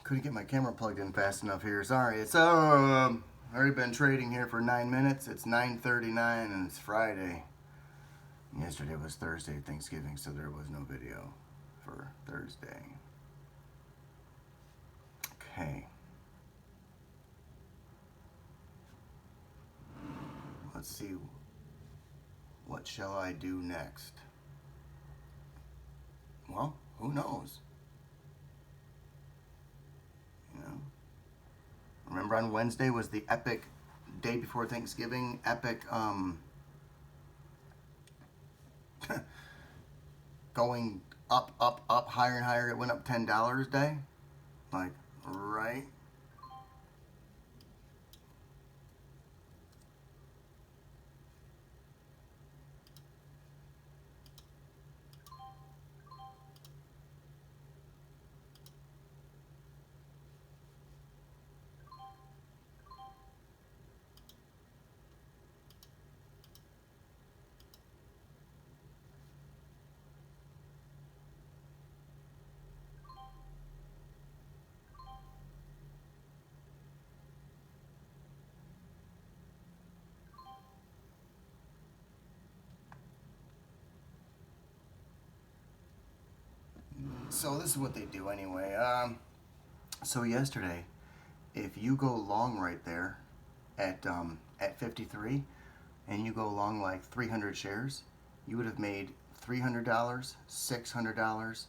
Couldn't get my camera plugged in fast enough here. Sorry. It's already been trading here for 9 minutes. It's 9:39 and it's Friday. Yesterday was Thursday, Thanksgiving, so there was no video for Thursday. Okay. Let's see. What shall I do next? Well, who knows? You know. Remember on Wednesday was the epic day before Thanksgiving, epic going up, higher and higher. It went up $10 day. Like, right? So this is what they do anyway. So yesterday, if you go long right there at 53, and you go long like 300 shares, you would have made $300, $600,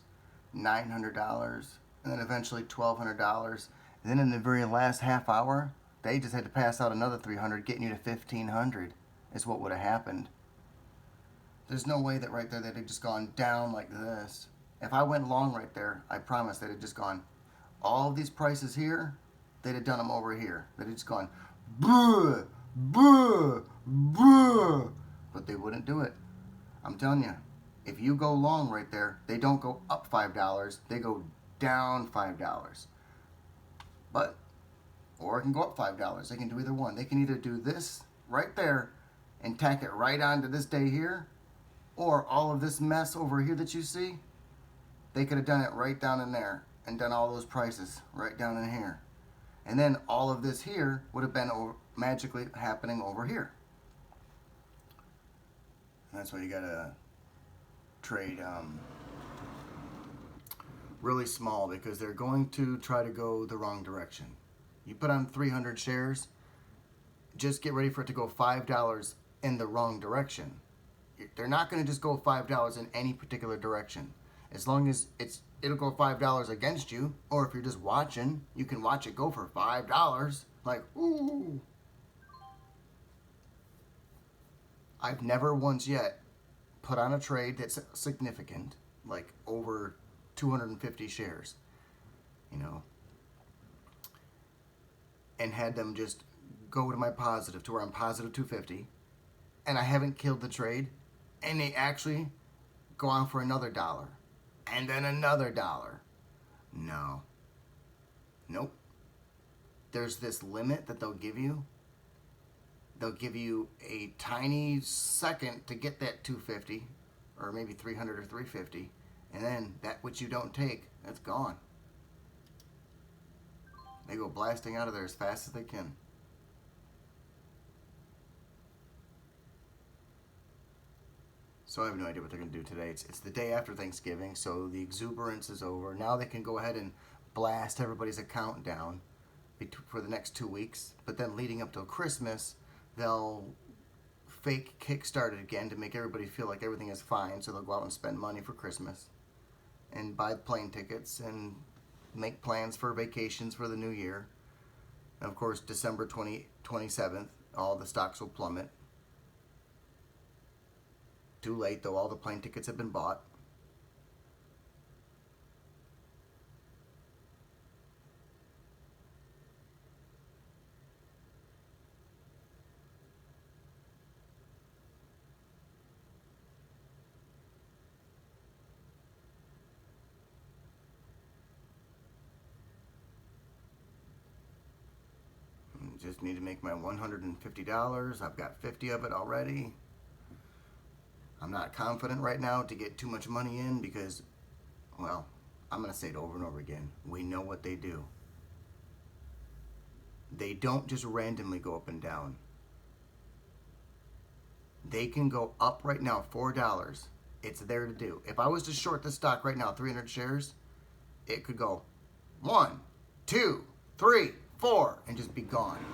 $900, and then eventually $1,200. And then in the very last half hour, they just had to pass out another 300, getting you to 1,500 is what would have happened. There's no way that right there they'd have just gone down like this. If I went long right there, I promise they'd have just gone, all of these prices here, they'd have done them over here. They'd have just gone, buh, buh, buh. But they wouldn't do it. I'm telling you, if you go long right there, they don't go up $5, they go down $5. But, or it can go up $5. They can do either one. They can either do this right there and tack it right onto this day here, or all of this mess over here that you see, they could have done it right down in there and done all those prices right down in here. And then all of this here would have been magically happening over here. And that's why you gotta trade really small, because they're going to try to go the wrong direction. You put on 300 shares, just get ready for it to go $5 in the wrong direction. They're not going to just go $5 in any particular direction. As long as it'll go $5 against you, or if you're just watching, you can watch it go for $5. Like, ooh. I've never once yet put on a trade that's significant, like over 250 shares, you know, and had them just go to my positive, to where I'm positive 250, and I haven't killed the trade, and they actually go on for another $1, and then another $1. No. Nope. There's this limit that they'll give you. They'll give you a tiny second to get that 250, or maybe 300 or 350, and then that which you don't take, that's gone. They go blasting out of there as fast as they can. So I have no idea what they're going to do today. It's the day after Thanksgiving, so the exuberance is over. Now they can go ahead and blast everybody's account down for the next 2 weeks. But then leading up till Christmas, they'll fake kickstart it again to make everybody feel like everything is fine. So they'll go out and spend money for Christmas and buy plane tickets and make plans for vacations for the new year. And of course, December 27th, all the stocks will plummet. Too late, though. All the plane tickets have been bought. Just need to make my $150. I've got 50 of it already. I'm not confident right now to get too much money in because, well, I'm going to say it over and over again. We know what they do. They don't just randomly go up and down. They can go up right now, $4. It's there to do. If I was to short the stock right now, 300 shares, it could go 1, 2, 3, 4, and just be gone.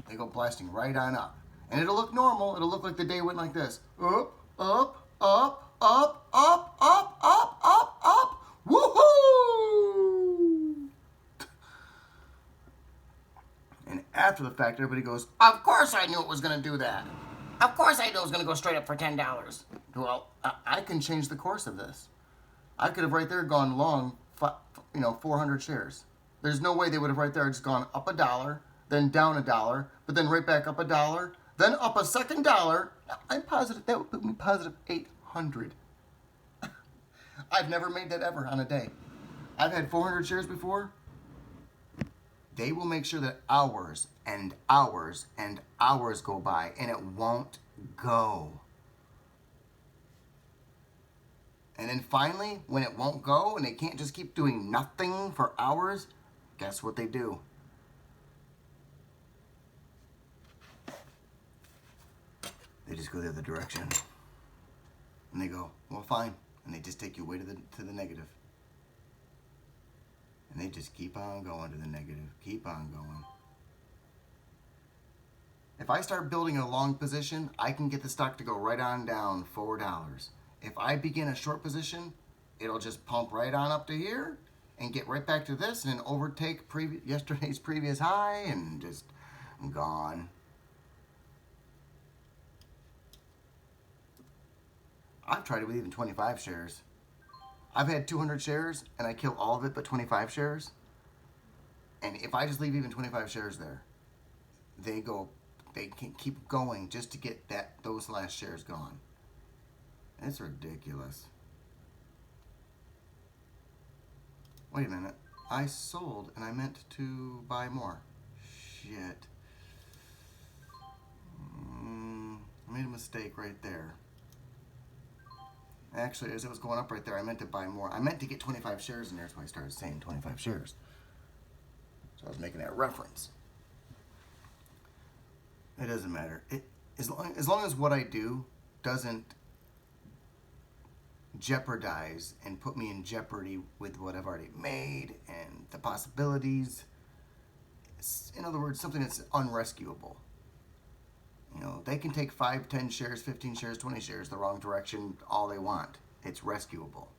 They go blasting right on up. And it'll look normal. It'll look like the day went like this. Up, up, up, up, up, up, up, up, up. Woohoo! And after the fact, everybody goes, of course I knew it was going to do that. Of course I knew it was going to go straight up for $10. Well, I can change the course of this. I could have right there gone long, 400 shares. There's no way they would have right there just gone up $1, then down $1, but then right back up $1, then up a second dollar. I'm positive that would put me positive 800. I've never made that ever on a day. I've had 400 shares before. They will make sure that hours and hours and hours go by and it won't go. And then finally, when it won't go and they can't just keep doing nothing for hours, guess what they do? They just go the other direction. And they go, well, fine. And they just take you way to the negative. And they just keep on going to the negative. Keep on going. If I start building a long position, I can get the stock to go right on down $4. If I begin a short position, it'll just pump right on up to here and get right back to this and then overtake yesterday's previous high and just gone. I've tried it with even 25 shares. I've had 200 shares and I kill all of it but 25 shares. And if I just leave even 25 shares there, they can keep going just to get those last shares gone. It's ridiculous. Wait a minute. I sold and I meant to buy more. Shit. I made a mistake right there. Actually, as it was going up right there, I meant to buy more. I meant to get 25 shares in there, so I started saying 25 shares. So I was making that reference. It doesn't matter. As long as what I do doesn't jeopardize and put me in jeopardy with what I've already made and the possibilities. In other words, something that's unrescuable. They can take 5, 10 shares, 15 shares, 20 shares the wrong direction all they want. It's rescuable.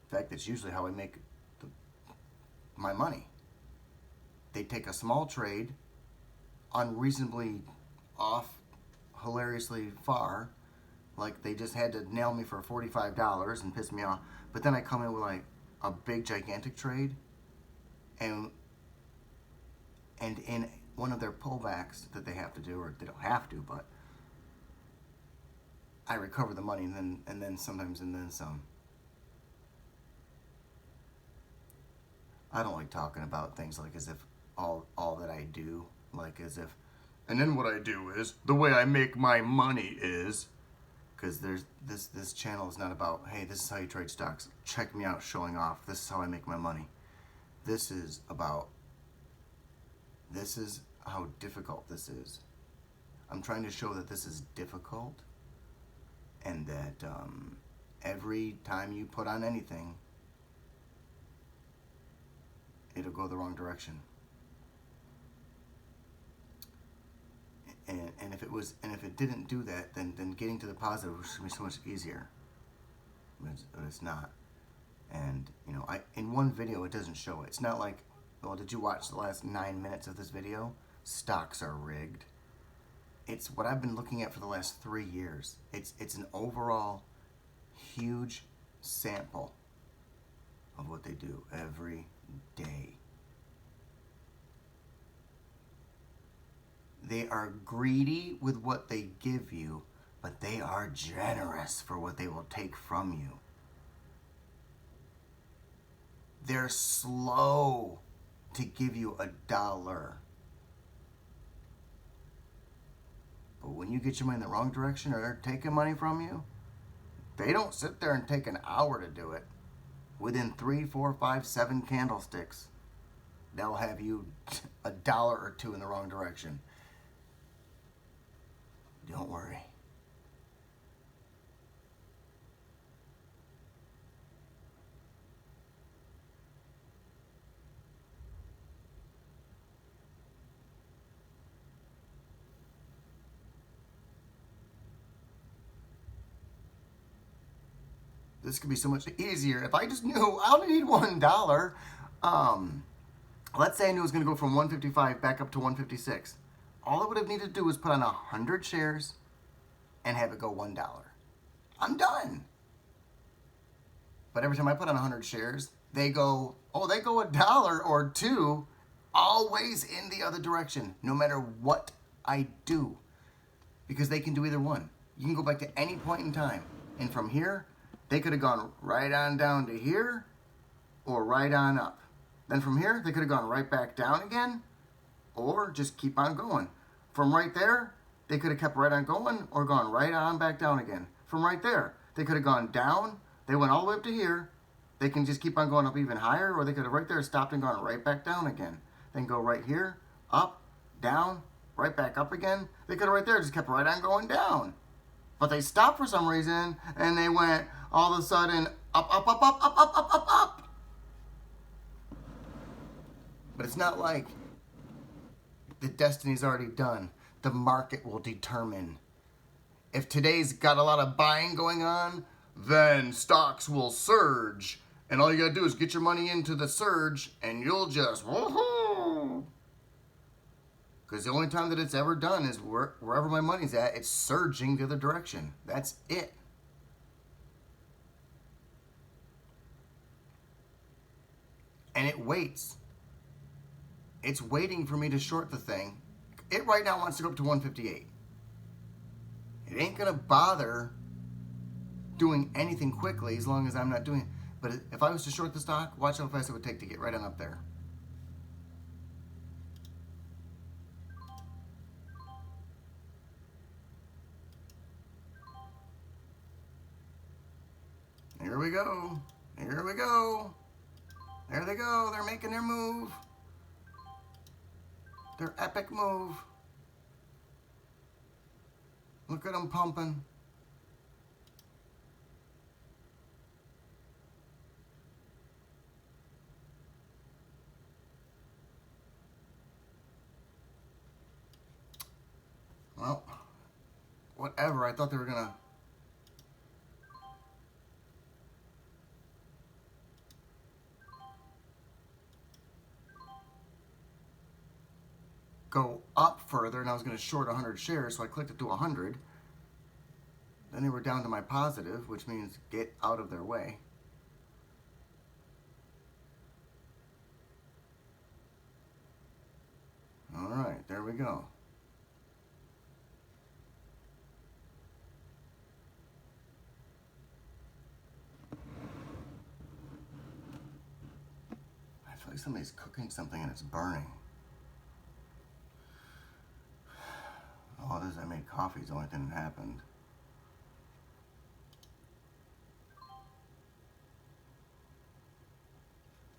In fact, that's usually how I make my money. They take a small trade, unreasonably off, hilariously far, like they just had to nail me for $45 and piss me off. But then I come in with like a big, gigantic trade, and in one of their pullbacks that they have to do, or they don't have to, but I recover the money and then sometimes and then some. I don't like talking about things like as if all that I do, like as if, and then what I do is the way I make my money is, because there's this channel is not about, hey, this is how you trade stocks, check me out showing off, this is how I make my money. This is about, this is how difficult this is. I'm trying to show that this is difficult and that every time you put on anything, it'll go the wrong direction. And if it didn't do that, then getting to the positive should be so much easier. But it's not. And in one video it doesn't show it. It's not like, well, did you watch the last 9 minutes of this video? Stocks are rigged. It's what I've been looking at for the last 3 years. It's an overall huge sample of what they do every day. They are greedy with what they give you, but they are generous for what they will take from you. They're slow to give you $1. But when you get your money in the wrong direction or they're taking money from you, they don't sit there and take an hour to do it. Within 3, 4, 5, 7 candlesticks, they'll have you a dollar or two in the wrong direction. Don't worry. This could be so much easier if I just knew I only need $1. Let's say I knew it was going to go from 155 back up to 156. All I would have needed to do was put on 100 shares and have it go $1. I'm done. But every time I put on 100 shares, they go $1 or $2, always in the other direction, no matter what I do. Because they can do either one. You can go back to any point in time. And from here, they could have gone right on down to here or right on up. Then from here, they could have gone right back down again or just keep on going. From right there, they could have kept right on going or gone right on back down again. From right there, they could have gone down. They went all the way up to here. They can just keep on going up even higher, or they could have right there stopped and gone right back down again. Then go right here, up, down, right back up again. They could have right there just kept right on going down. But they stopped for some reason, and they went all of a sudden up, up, up, up, up, up, up, up, up. But it's not like the destiny's already done. The market will determine. If today's got a lot of buying going on, then stocks will surge. And all you gotta do is get your money into the surge, and you'll just woohoo! Because the only time that it's ever done is wherever my money's at, it's surging the other direction. That's it. And it waits. It's waiting for me to short the thing. It right now wants to go up to 158. It ain't gonna bother doing anything quickly as long as I'm not doing it. But if I was to short the stock, watch how fast it would take to get right on up there. Here we go. Here we go. There they go. They're making their move. Their epic move. Look at them pumping. Well, whatever. I thought they were going to go up further, and I was going to short 100 shares, so I clicked it to 100. Then they were down to my positive, which means get out of their way. All right, there we go. I feel like somebody's cooking something and it's burning. Oh, this is I made coffee, is the only thing that happened.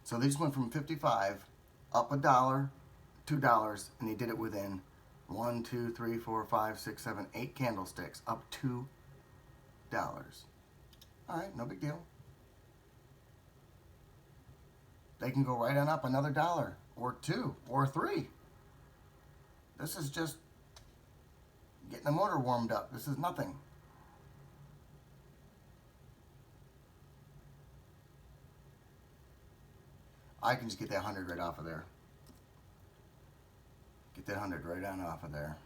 So they just went from 55 up $1, $2, and they did it within 1, 2, 3, 4, 5, 6, 7, 8 candlesticks, up $2. All right, no big deal. They can go right on up another $1 or $2 or $3. This is just getting the motor warmed up. This is nothing. I can just get that 100 right off of there. Get that 100 right on off of there.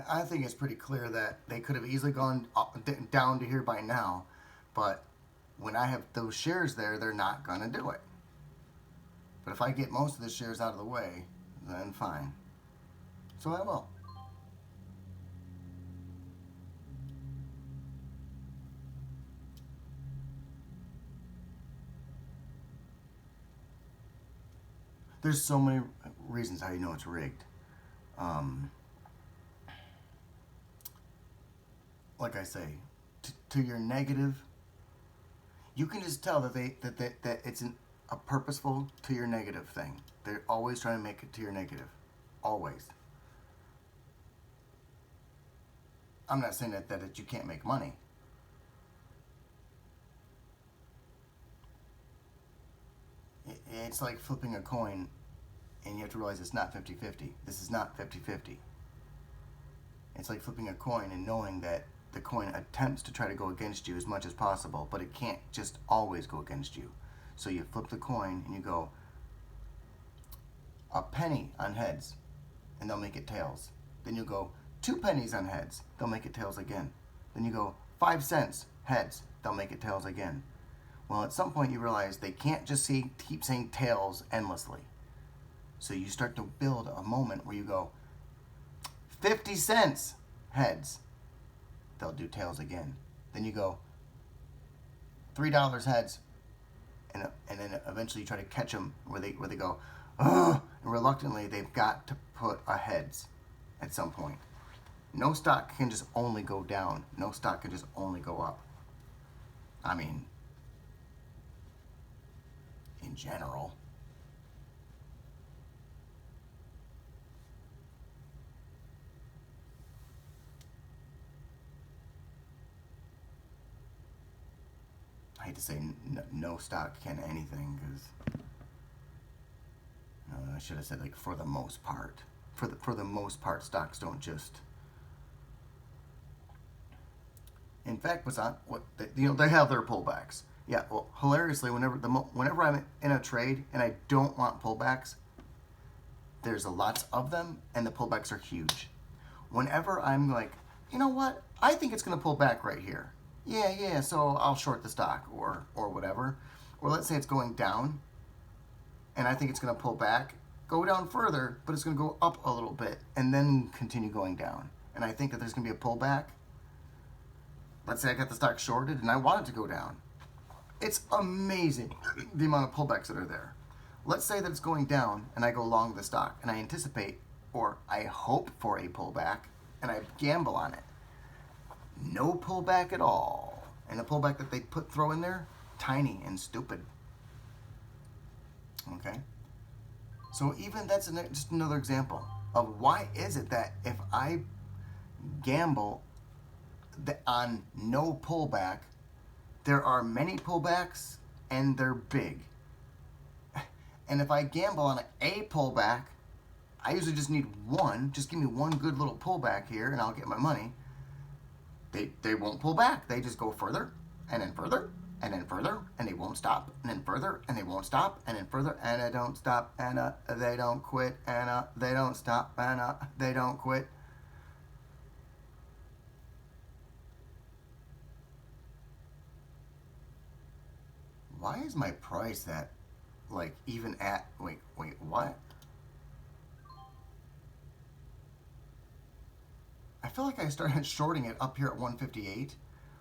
I think it's pretty clear that they could have easily gone up, down to here by now, but when I have those shares there, they're not going to do it. But if I get most of the shares out of the way, then fine. So I will. There's so many reasons how you know it's rigged. Um, like I say, to your negative, you can just tell that it's a purposeful to your negative thing. They're always trying to make it to your negative, always. I'm not saying that you can't make money. It's like flipping a coin, and you have to realize it's not 50-50. This is not 50-50. It's like flipping a coin and knowing that the coin attempts to try to go against you as much as possible, but it can't just always go against you. So you flip the coin and you go a penny on heads, and they'll make it tails. Then you go 2 pennies on heads, they'll make it tails again. Then you go 5 cents heads, they'll make it tails again. Well, at some point you realize they can't just keep saying tails endlessly. So you start to build a moment where you go 50 cents heads, they'll do tails again. Then you go $3 heads, and then eventually you try to catch them where they go, ugh, and reluctantly they've got to put a heads at some point. No stock can just only go down. No stock can just only go up. I mean, in general. I hate to say no stock can anything, because I should have said like for the most part. For the most part, stocks don't just. In fact, they have their pullbacks. Yeah, well, hilariously, whenever I'm in a trade and I don't want pullbacks, there's lots of them, and the pullbacks are huge. Whenever I'm like, you know what, I think it's going to pull back right here. Yeah, so I'll short the stock or whatever. Or let's say it's going down, and I think it's going to pull back, go down further, but it's going to go up a little bit, and then continue going down. And I think that there's going to be a pullback. Let's say I got the stock shorted, and I want it to go down. It's amazing the amount of pullbacks that are there. Let's say that it's going down, and I go long the stock, and I anticipate, or I hope for a pullback, and I gamble on it. No pullback at all. And the pullback that they throw in there, tiny and stupid. Okay? So even that's just another example of why is it that if I gamble on no pullback, there are many pullbacks and they're big. And if I gamble on a pullback, I usually just need one. Just give me one good little pullback here and I'll get my money. They won't pull back. They just go further and then further and then further, and they won't stop, and then further, and they won't stop, and then further, and they don't stop, and they don't quit, and they don't stop, and they don't quit. Why is my price at, like, even at, wait, what? I feel like I started shorting it up here at 158.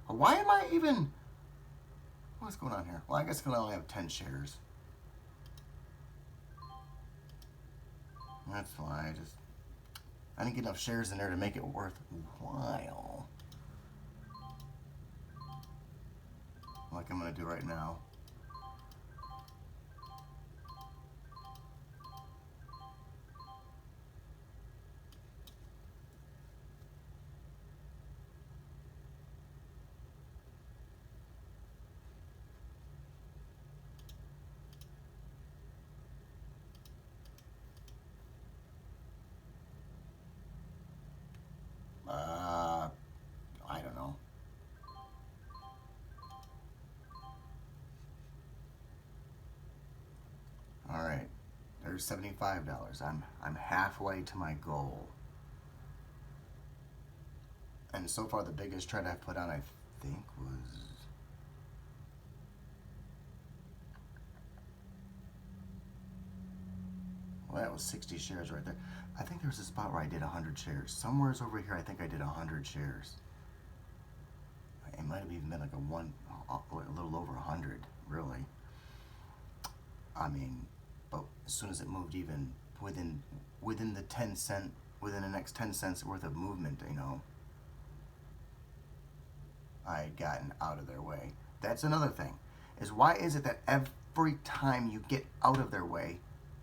Why am I even... What's going on here? Well, I guess I only have 10 shares. That's fine. I didn't get enough shares in there to make it worthwhile. Like I'm going to do right now. I don't know. All right, there's $75. I'm halfway to my goal. And so far, the biggest trade I've put on, I think, was... Well, that was 60 shares right there. I think there was a spot where I did 100 shares. Somewhere's over here, I think I did 100 shares. It might have even been like a little over 100, really. I mean, but as soon as it moved even within the 10 cent, within the next 10 cents worth of movement, I had gotten out of their way. That's another thing, is why is it that every time you get out of their way,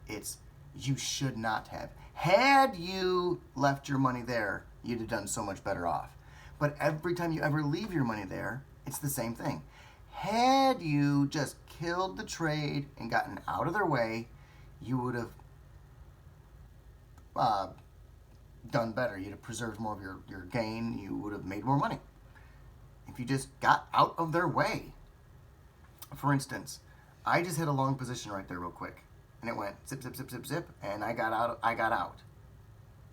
it's you should not have. Had you left your money there, you'd have done so much better off. But every time you ever leave your money there, it's the same thing. Had you just killed the trade and gotten out of their way, you would have done better. You'd have preserved more of your gain. You would have made more money if you just got out of their way. For instance, I just hit a long position right there real quick, and it went zip, zip, zip, zip, zip, and I got out.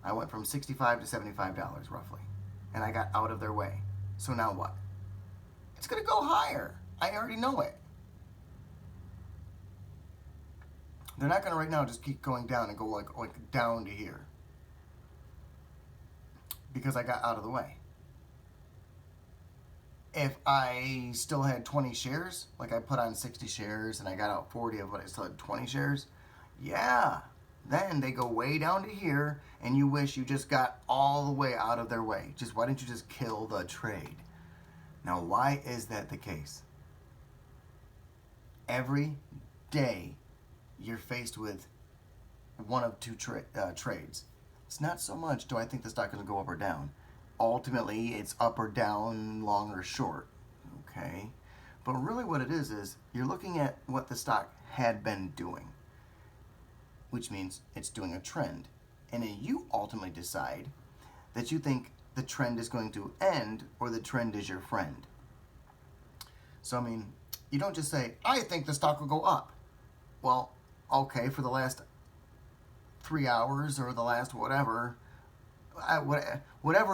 I went from $65 to $75 roughly, and I got out of their way. So now what? It's going to go higher. I already know it. They're not going to right now just keep going down and go like down to here, because I got out of the way. If I still had 20 shares, like I put on 60 shares and I got out 40 of what I still had 20 shares, yeah, then they go way down to here and you wish you just got all the way out of their way. Just why didn't you just kill the trade? Now, why is that the case? Every day you're faced with one of two trades. It's not so much do I think the stock is going to go up or down. Ultimately, it's up or down, long or short, okay? But really what it is you're looking at what the stock had been doing, which means it's doing a trend. And then you ultimately decide that you think the trend is going to end or the trend is your friend. So, I mean, you don't just say, I think the stock will go up. Well, okay, for the last 3 hours or the last whatever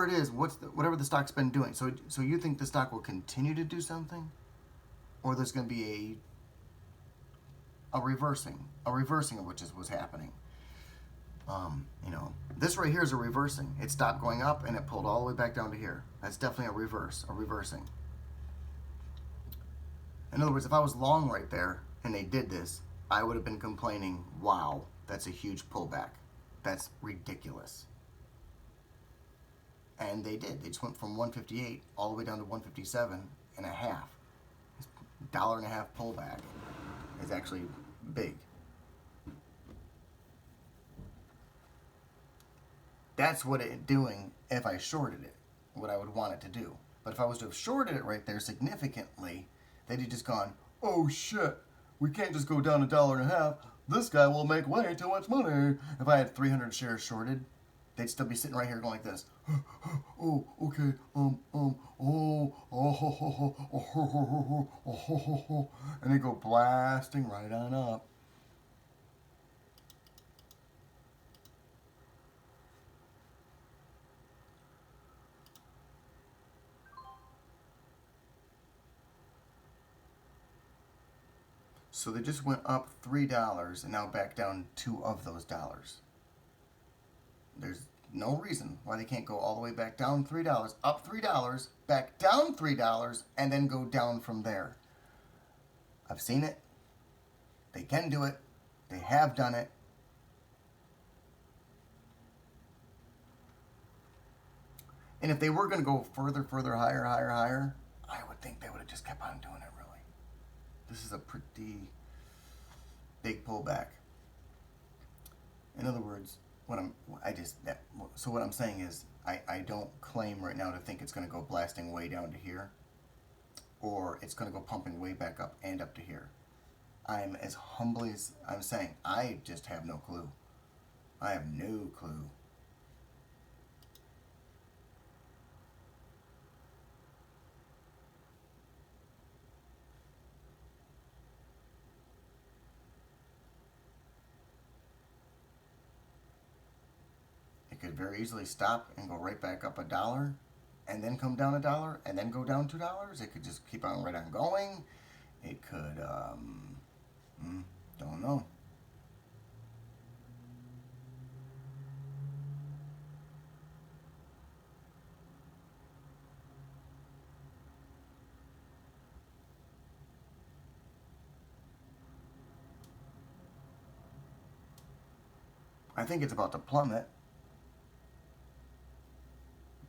it is, whatever the stock's been doing. So you think the stock will continue to do something, or there's going to be a reversing of which is what's happening. This right here is a reversing. It stopped going up and it pulled all the way back down to here. That's definitely a reversing. In other words, if I was long right there and they did this, I would have been complaining, wow, that's a huge pullback. That's ridiculous. And they did. They just went from 158 all the way down to 157 and a half. $1.50 pullback is actually big. That's what it's doing if I shorted it, what I would want it to do. But if I was to have shorted it right there significantly, they'd have just gone, oh shit, we can't just go down $1.50. This guy will make way too much money. If I had 300 shares shorted, they'd still be sitting right here going like this. Oh, okay, and they go blasting right on up. So they just went up $3 and now back down 2 of those dollars. There's no reason why they can't go all the way back down $3, up $3, back down $3, and then go down from there. I've seen it. They can do it. They have done it. And if they were going to go further, higher, I would think they would have just kept on doing it, really. This is a pretty big pullback. In other words, what I'm saying is I don't claim right now to think it's going to go blasting way down to here, or it's going to go pumping way back up and up to here. I'm as humbly as I'm saying, I just have no clue. I have no clue. It could very easily stop and go right back up $1 and then come down $1 and then go down $2. It could just keep on right on going. It could, don't know. I think it's about to plummet,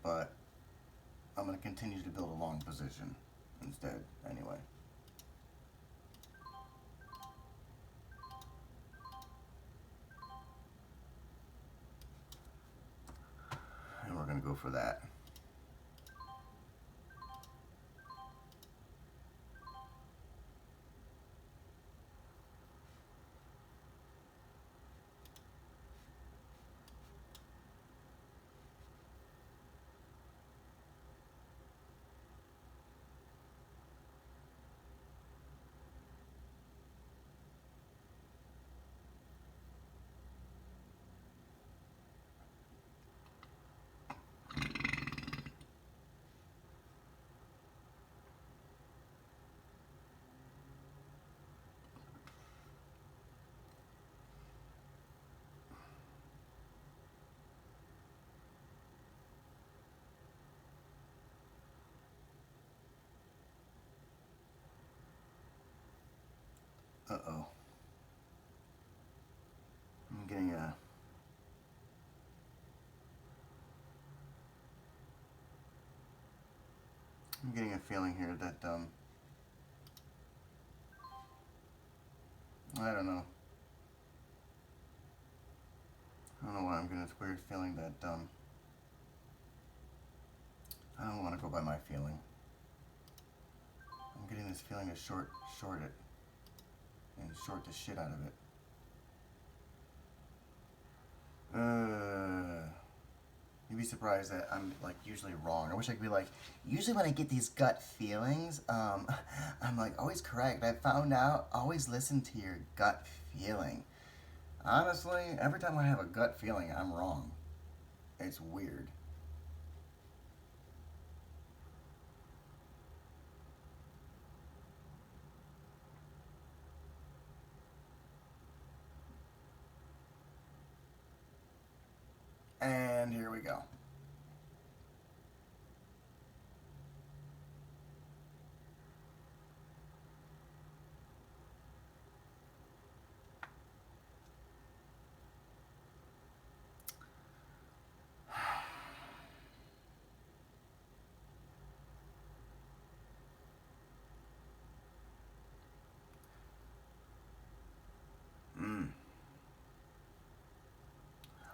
but I'm going to continue to build a long position instead anyway. And we're going to go for that. Uh-oh. I'm getting a... I'm getting a feeling here that, I don't know. I don't know why I'm getting this weird feeling that, I don't want to go by my feeling. I'm getting this feeling to short it. And short the shit out of it. You'd be surprised that I'm like usually wrong. I wish I could be like, usually when I get these gut feelings, I'm like always correct. I found out, always listen to your gut feeling. Honestly, every time I have a gut feeling, I'm wrong. It's weird. And here we go.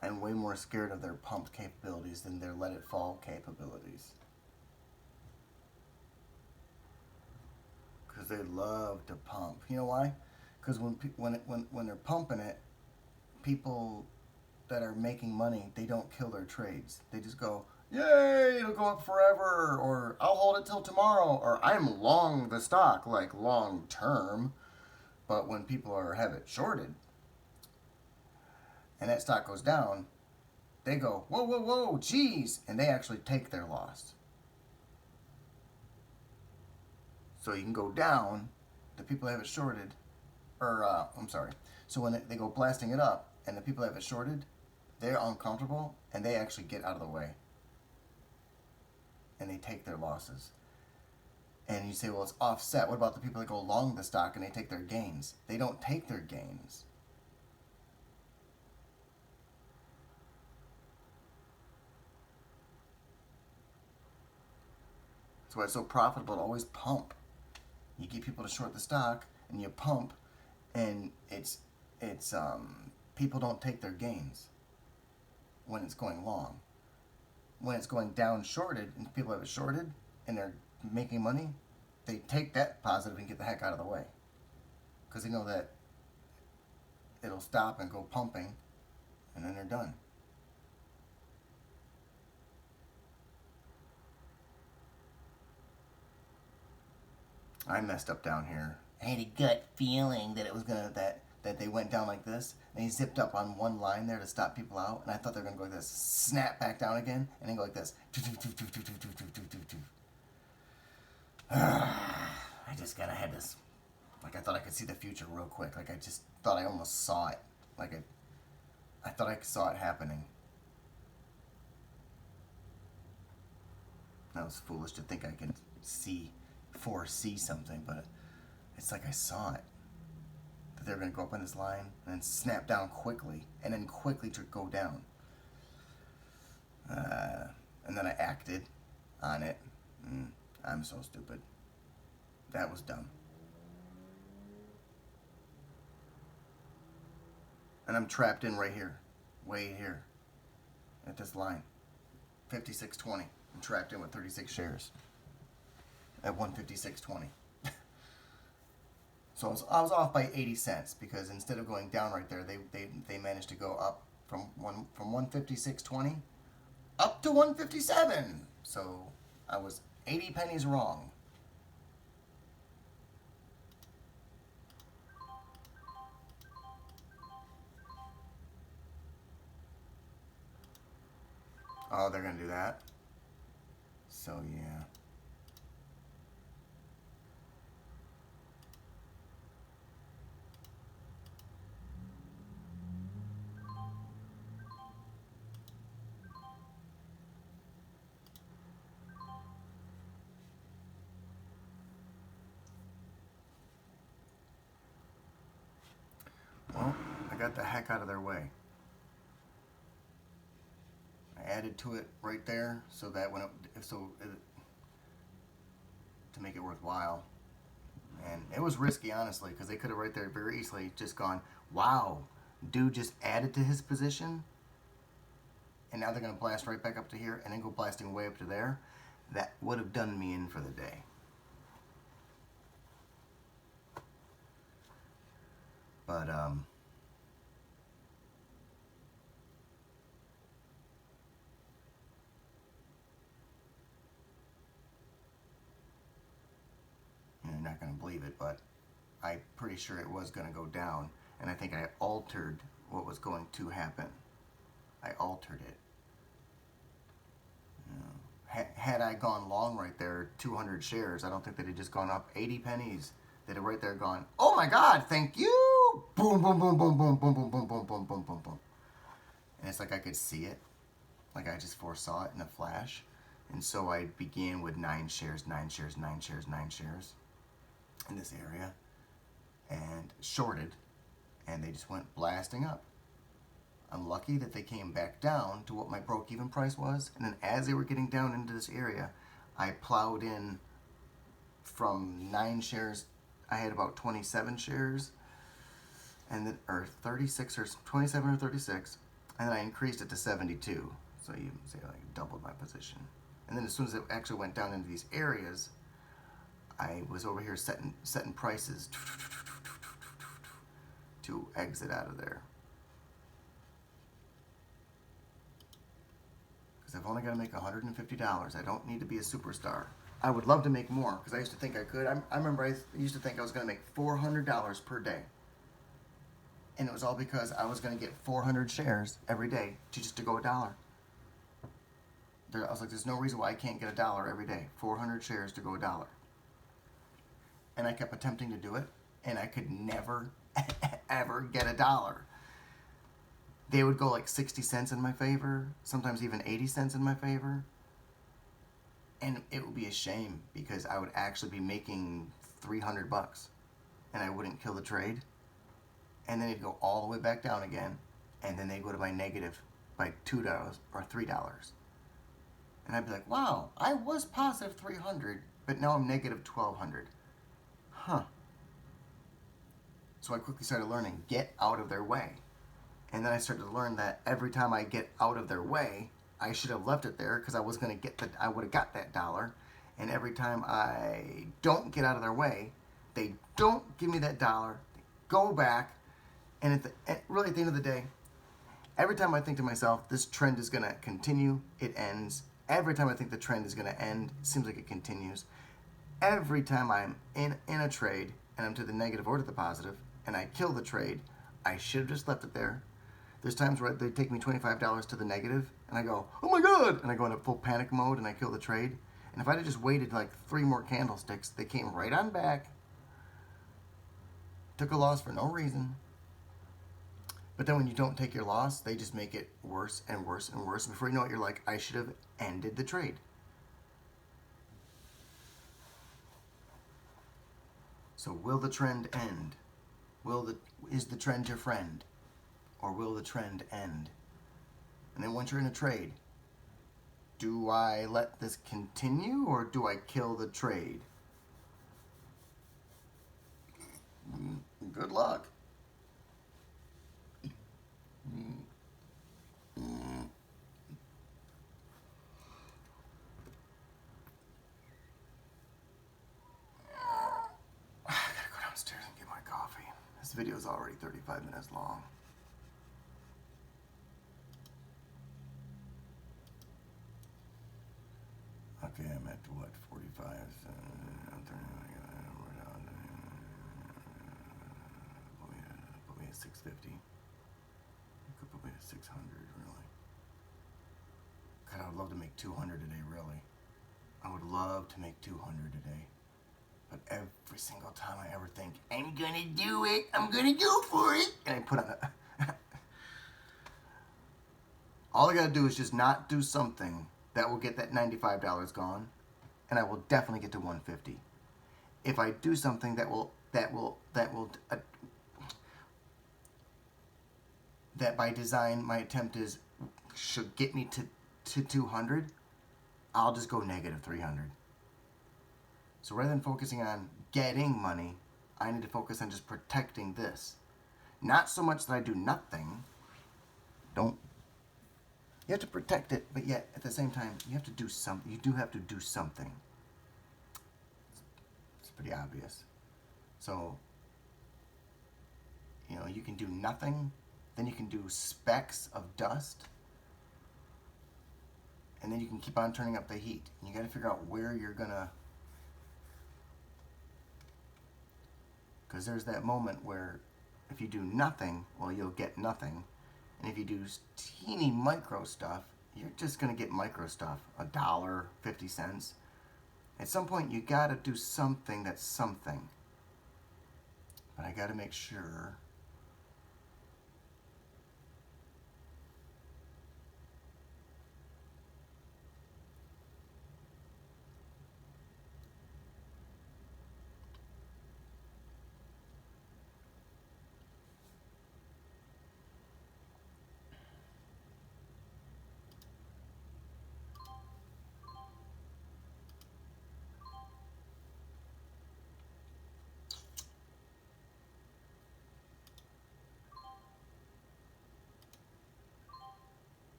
I'm way more scared of their pump capabilities than their let it fall capabilities. Because they love to pump. You know why? Because when they're pumping it, people that are making money, they don't kill their trades. They just go, yay, it'll go up forever, or I'll hold it till tomorrow, or I'm long the stock, like long term. But when people have it shorted, and that stock goes down, they go, whoa, whoa, whoa, geez, and they actually take their loss. So you can go down, the people have it shorted, or, I'm sorry. So when they go blasting it up, and the people have it shorted, they're uncomfortable, and they actually get out of the way. And they take their losses. And you say, well, it's offset. What about the people that go long the stock and they take their gains? They don't take their gains. That's why it's so profitable to always pump. You get people to short the stock, and you pump, and it's people don't take their gains when it's going long. When it's going down shorted, and people have it shorted, and they're making money, they take that positive and get the heck out of the way. Because they know that it'll stop and go pumping, and then they're done. I messed up down here. I had a gut feeling that it was gonna that they went down like this, and he zipped up on one line there to stop people out, and I thought they were gonna go like this, snap back down again, and then go like this. I just kinda had this, like I thought I could see the future real quick. Like I just thought I almost saw it. Like I thought I saw it happening. That was foolish to think I can foresee something, but it's like I saw it. they were going to go up on this line and then snap down quickly and then quickly to go down. And then I acted on it. I'm so stupid. That was dumb. And I'm trapped in right here, way here, at this line, 56.20. I'm trapped in with 36 shares at 156.20. So I was off by 80 cents because instead of going down right there, they managed to go up from 156.20 up to 157. So I was 80 pennies wrong. Oh, they're gonna do that. So yeah. Well, I got the heck out of their way. I added to it right there so that to make it worthwhile. And it was risky, honestly, because they could have right there very easily just gone, wow, dude just added to his position, and now they're going to blast right back up to here and then go blasting way up to there. That would have done me in for the day. But, you're not going to believe it, but I'm pretty sure it was going to go down, and I think I altered what was going to happen. I altered it. Had I gone long right there, 200 shares, I don't think they'd have just gone up 80 pennies. They'd have right there gone, oh my God, thank you! Boom, boom, boom, boom, boom, boom, boom, boom, boom, boom, boom, boom, boom. And it's like I could see it. Like I just foresaw it in a flash. And so I began with 9 shares, 9 shares, 9 shares, 9 shares in this area. And shorted. And they just went blasting up. I'm lucky that they came back down to what my broke-even price was, and then as they were getting down into this area, I plowed in from 9 shares. I had about 27 shares, and then or 36 or 27 or 36, and then I increased it to 72. So you say like doubled my position. And then as soon as it actually went down into these areas, I was over here setting prices to exit out of there. Because I've only got to make $150. I don't need to be a superstar. I would love to make more because I used to think I could. I remember I used to think I was going to make $400 per day. And it was all because I was going to get 400 shares every day just to go $1. I was like, there's no reason why I can't get $1 every day. 400 shares to go $1. And I kept attempting to do it, and I could never, ever get $1. They would go like 60 cents in my favor, sometimes even 80 cents in my favor. And it would be a shame because I would actually be making $300 and I wouldn't kill the trade. And then it'd go all the way back down again. And then they'd go to my negative by $2 or $3. And I'd be like, wow, I was positive 300, but now I'm negative 1,200. Huh. So I quickly started learning, get out of their way. And then I started to learn that every time I get out of their way, I should have left it there because I was going to get that. I would have got that $1. And every time I don't get out of their way, they don't give me that $1. They go back, and really at the end of the day, every time I think to myself, this trend is going to continue, it ends. Every time I think the trend is going to end, it seems like it continues. Every time I'm in a trade and I'm to the negative or to the positive, and I kill the trade, I should have just left it there. There's times where they take me $25 to the negative, and I go, oh my God! And I go into full panic mode, and I kill the trade. And if I'd have just waited like 3 more candlesticks, they came right on back. Took a loss for no reason. But then when you don't take your loss, they just make it worse and worse and worse. And before you know it, you're like, I should have ended the trade. So will the trend end? Is the trend your friend? Or will the trend end? And then once you're in a trade, do I let this continue or do I kill the trade? Good luck. I gotta go downstairs and get my coffee. This video is already 35 minutes long. Okay, I'm at what, 45? Put me at 650. You could put me at 600, really. God, I would love to make 200 today, really. I would love to make 200 today. But every single time I ever think, I'm gonna do it, I'm gonna go for it, and I put on a... All I gotta do is just not do something that will get that $95 gone, and I will definitely get to 150. If I do something that by design my attempt is should get me to 200, I'll just go negative 300. So rather than focusing on getting money, I need to focus on just protecting this. Not so much that I do nothing. You have to protect it, but yet at the same time, you have to do something. You do have to do something. It's pretty obvious. So, you can do nothing, then you can do specks of dust, and then you can keep on turning up the heat. And you got to figure out where you're gonna, because there's that moment where if you do nothing, well, you'll get nothing. And if you do teeny micro stuff, you're just going to get micro stuff. $1, 50 cents. At some point, you got to do something that's something. But I got to make sure.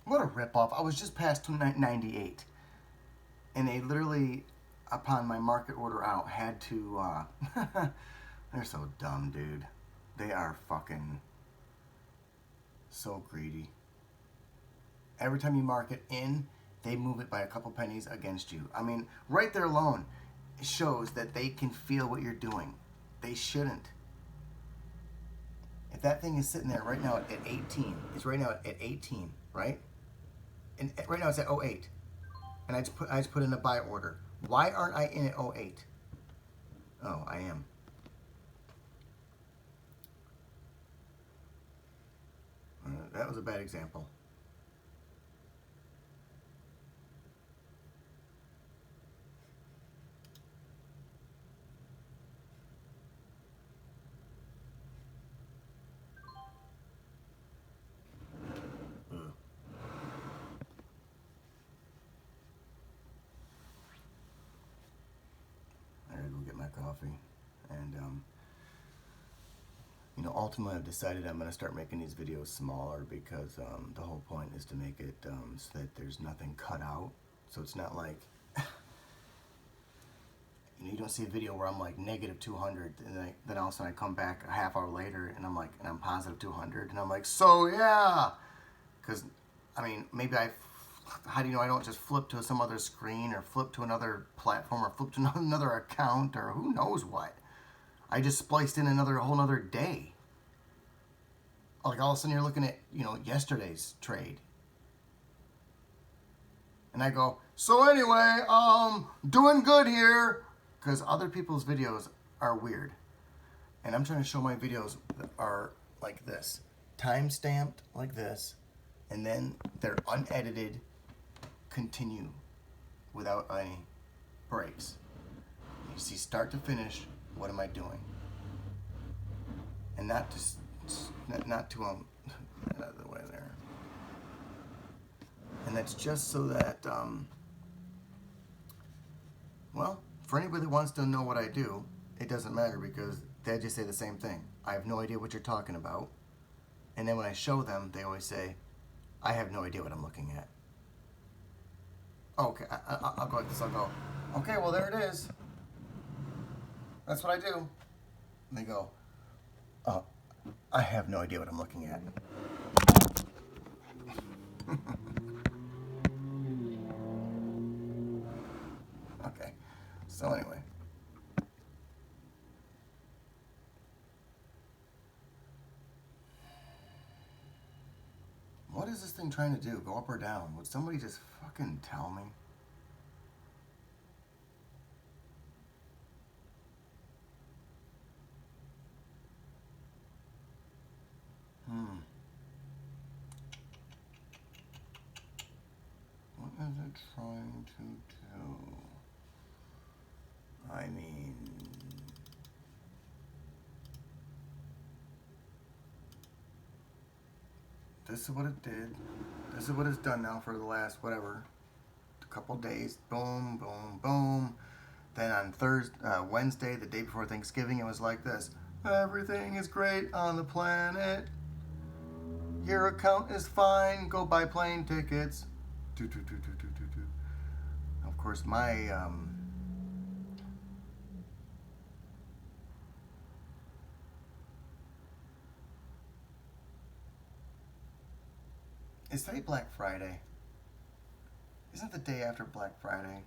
What a ripoff. I was just past 298. And they literally, upon my market order out, had to, they're so dumb, dude. They are fucking so greedy. Every time you mark it in, they move it by a couple pennies against you. I mean, right there alone shows that they can feel what you're doing. They shouldn't. If that thing is sitting there right now at 18, it's right now at 18, right? And right now it's at 08. And I just put in a buy order. Why aren't I in at 08? Oh, I am. That was a bad example. I gotta go get my coffee. And, ultimately I've decided I'm going to start making these videos smaller because the whole point is to make it so that there's nothing cut out. So it's not like, you don't see a video where I'm like negative 200 and then all of a sudden I come back a half hour later and I'm positive 200 and I'm like, so yeah, because I mean, maybe how do you know I don't just flip to some other screen or flip to another platform or flip to another account or who knows what. I just spliced in a whole nother day. Like all of a sudden you're looking at, yesterday's trade. And I go, so anyway, doing good here. Because other people's videos are weird. And I'm trying to show my videos that are like this. time stamped like this, and then they're unedited, continue without any breaks. You see start to finish, what am I doing? And not to get out of the way there. And that's just so that well, for anybody that wants to know what I do, it doesn't matter because they just say the same thing. I have no idea what you're talking about. And then when I show them, they always say, I have no idea what I'm looking at. Okay, I'll go like this. I'll go, okay, well, there it is. That's what I do. And they go, I have no idea what I'm looking at. Okay, so anyway. What is this thing trying to do? Go up or down? Would somebody just fucking tell me? What is it trying to do? I mean... This is what it did. This is what it's done now for the last, whatever, a couple days. Boom, boom, boom. Then on Wednesday, the day before Thanksgiving, it was like this. Everything is great on the planet. Your account is fine. Go buy plane tickets. Of course, my is today Black Friday? Isn't the day after Black Friday?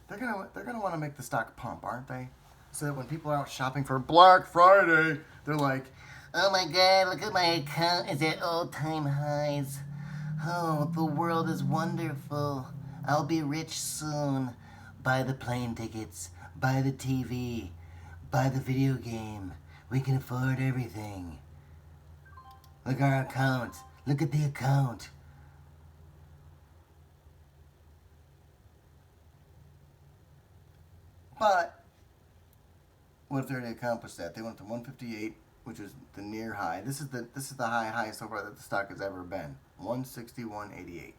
They're gonna want to make the stock pump, aren't they? So that when people are out shopping for Black Friday, they're like, oh my God, look at my account. It's at all-time highs. Oh, the world is wonderful. I'll be rich soon. Buy the plane tickets. Buy the TV. Buy the video game. We can afford everything. Look at our account. Look at the account. But what if they already accomplished that? They went to 158, which is the near high. This is the high so far that the stock has ever been. 161.88.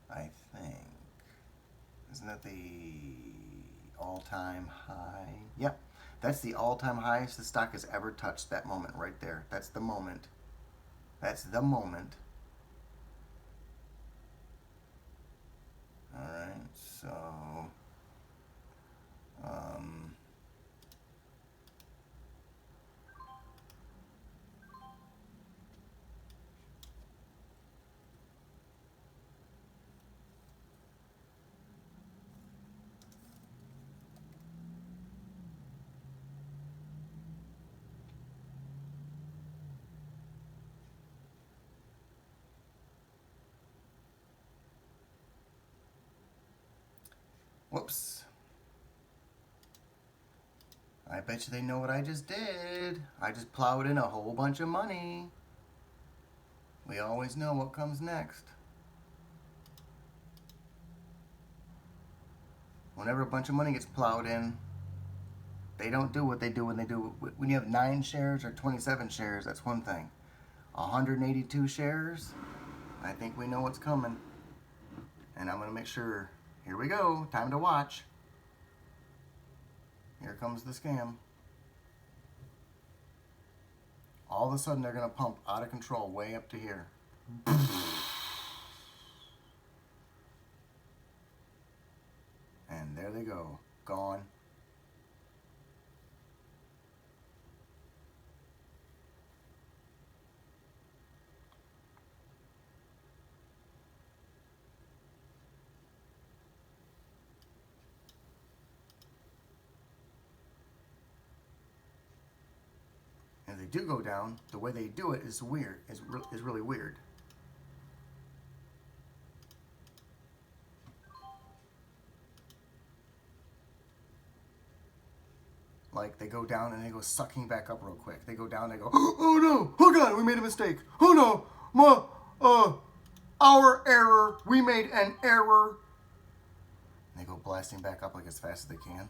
I think. Isn't that the all-time high? Yep. That's the all-time highest the stock has ever touched. That moment right there. That's the moment. That's the moment. All right. So. Whoops. I bet you they know what I just did. I just plowed in a whole bunch of money. We always know what comes next. Whenever a bunch of money gets plowed in, they don't do what they do when you have 9 shares or 27 shares. That's one thing. 182 shares, I think we know what's coming. And I'm going to make sure. Here we go. Time to watch. Here comes the scam. All of a sudden, they're going to pump out of control way up to here. And there they go. Gone. And if they do go down, the way they do it is weird. Is really weird. like they go down and they go sucking back up real quick. They go down, they go, oh no, oh god, we made a mistake. Oh no, our error, we made an error. And they go blasting back up like as fast as they can.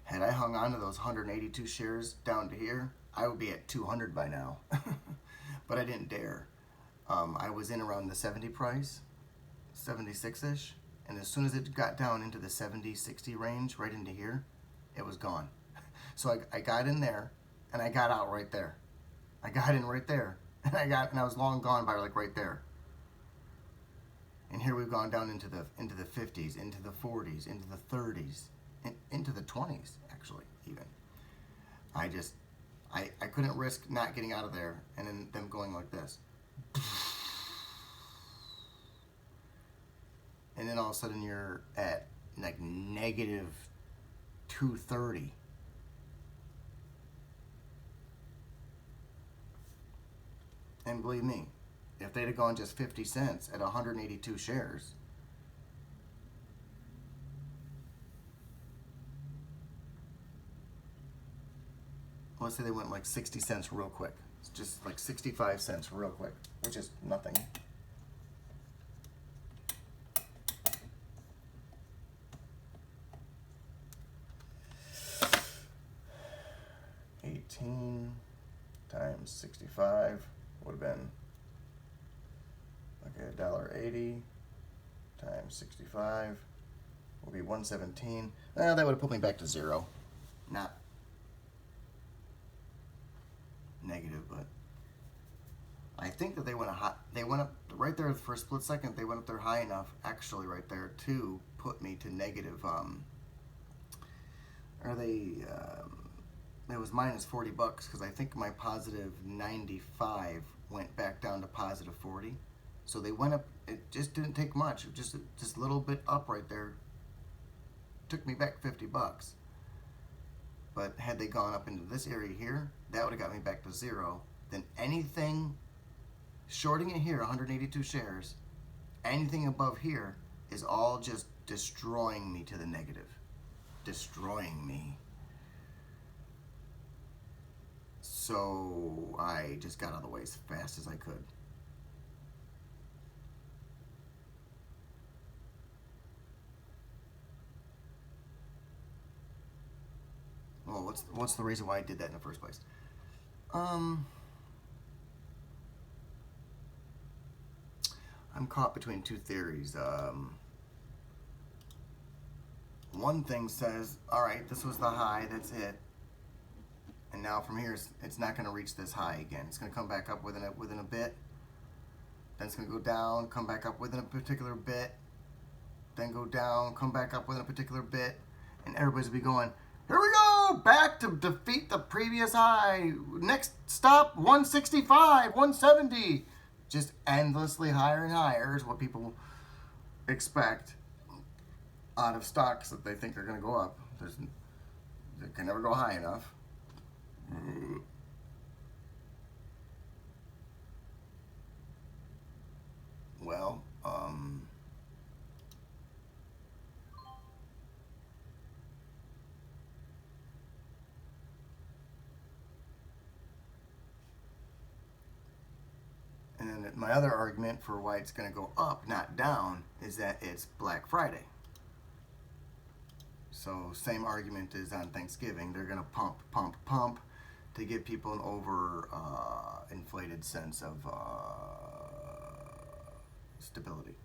Had I hung on to those 182 shares down to here, I would be at 200 by now. But I didn't dare. I was in around the 70 price, 76-ish, and as soon as it got down into the 70, 60 range, right into here, it was gone. So I got in there, and I got out right there. I got in right there, and I was long gone by like right there. And here we've gone down into the 50s, into the 40s, into the 30s, into the 20s actually even. I couldn't risk not getting out of there and then them going like this. And then all of a sudden you're at like negative 230. And believe me, if they'd have gone just 50 cents at 182 shares, let's say they went like 60 cents real quick. It's just like 65 cents real quick, which is nothing. $18 times 65 would have been okay, $1.80 times 65 will be 117. That would have put me back to zero. Not negative, but I think that they went up right there for a split second. They went up there high enough, actually, right there to put me to negative. It was minus $40 because I think my positive 95 went back down to positive 40. So they went up. It just didn't take much. Just a little bit up right there. Took me back $50. But had they gone up into this area here, that would have got me back to zero. Then anything shorting it here, 182 shares, anything above here is all just destroying me to the negative. Destroying me. So I just got out of the way as fast as I could. Well, what's the reason why I did that in the first place? I'm caught between two theories. One thing says, all right, this was the high, that's it. And now from here, it's not going to reach this high again. It's going to come back up within a bit. Then it's going to go down, come back up within a particular bit. Then go down, come back up within a particular bit. And everybody's going to be going, here we go, back to defeat the previous high. Next stop, 165, 170. Just endlessly higher and higher is what people expect out of stocks that they think are going to go up. They can never go high enough. Well, and then my other argument for why it's going to go up, not down, is that it's Black Friday. So same argument as on Thanksgiving. They're gonna pump, pump, pump to give people an over inflated sense of stability.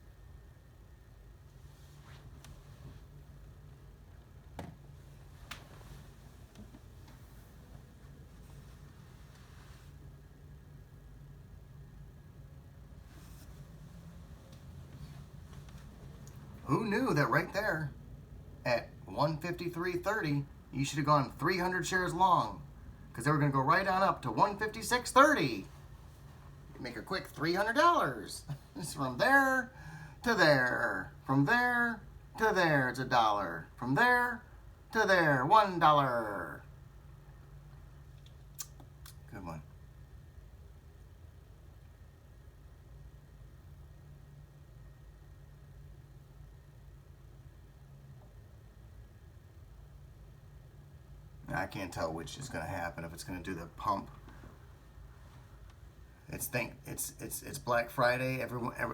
Who knew that right there at 153.30 you should have gone 300 shares long, because they were going to go right on up to 156.30. Make a quick $300. It's from there to there, from there to there. It's $1. From there to there, $1. Good one. I can't tell which is going to happen. If it's going to do the pump. It's Black Friday.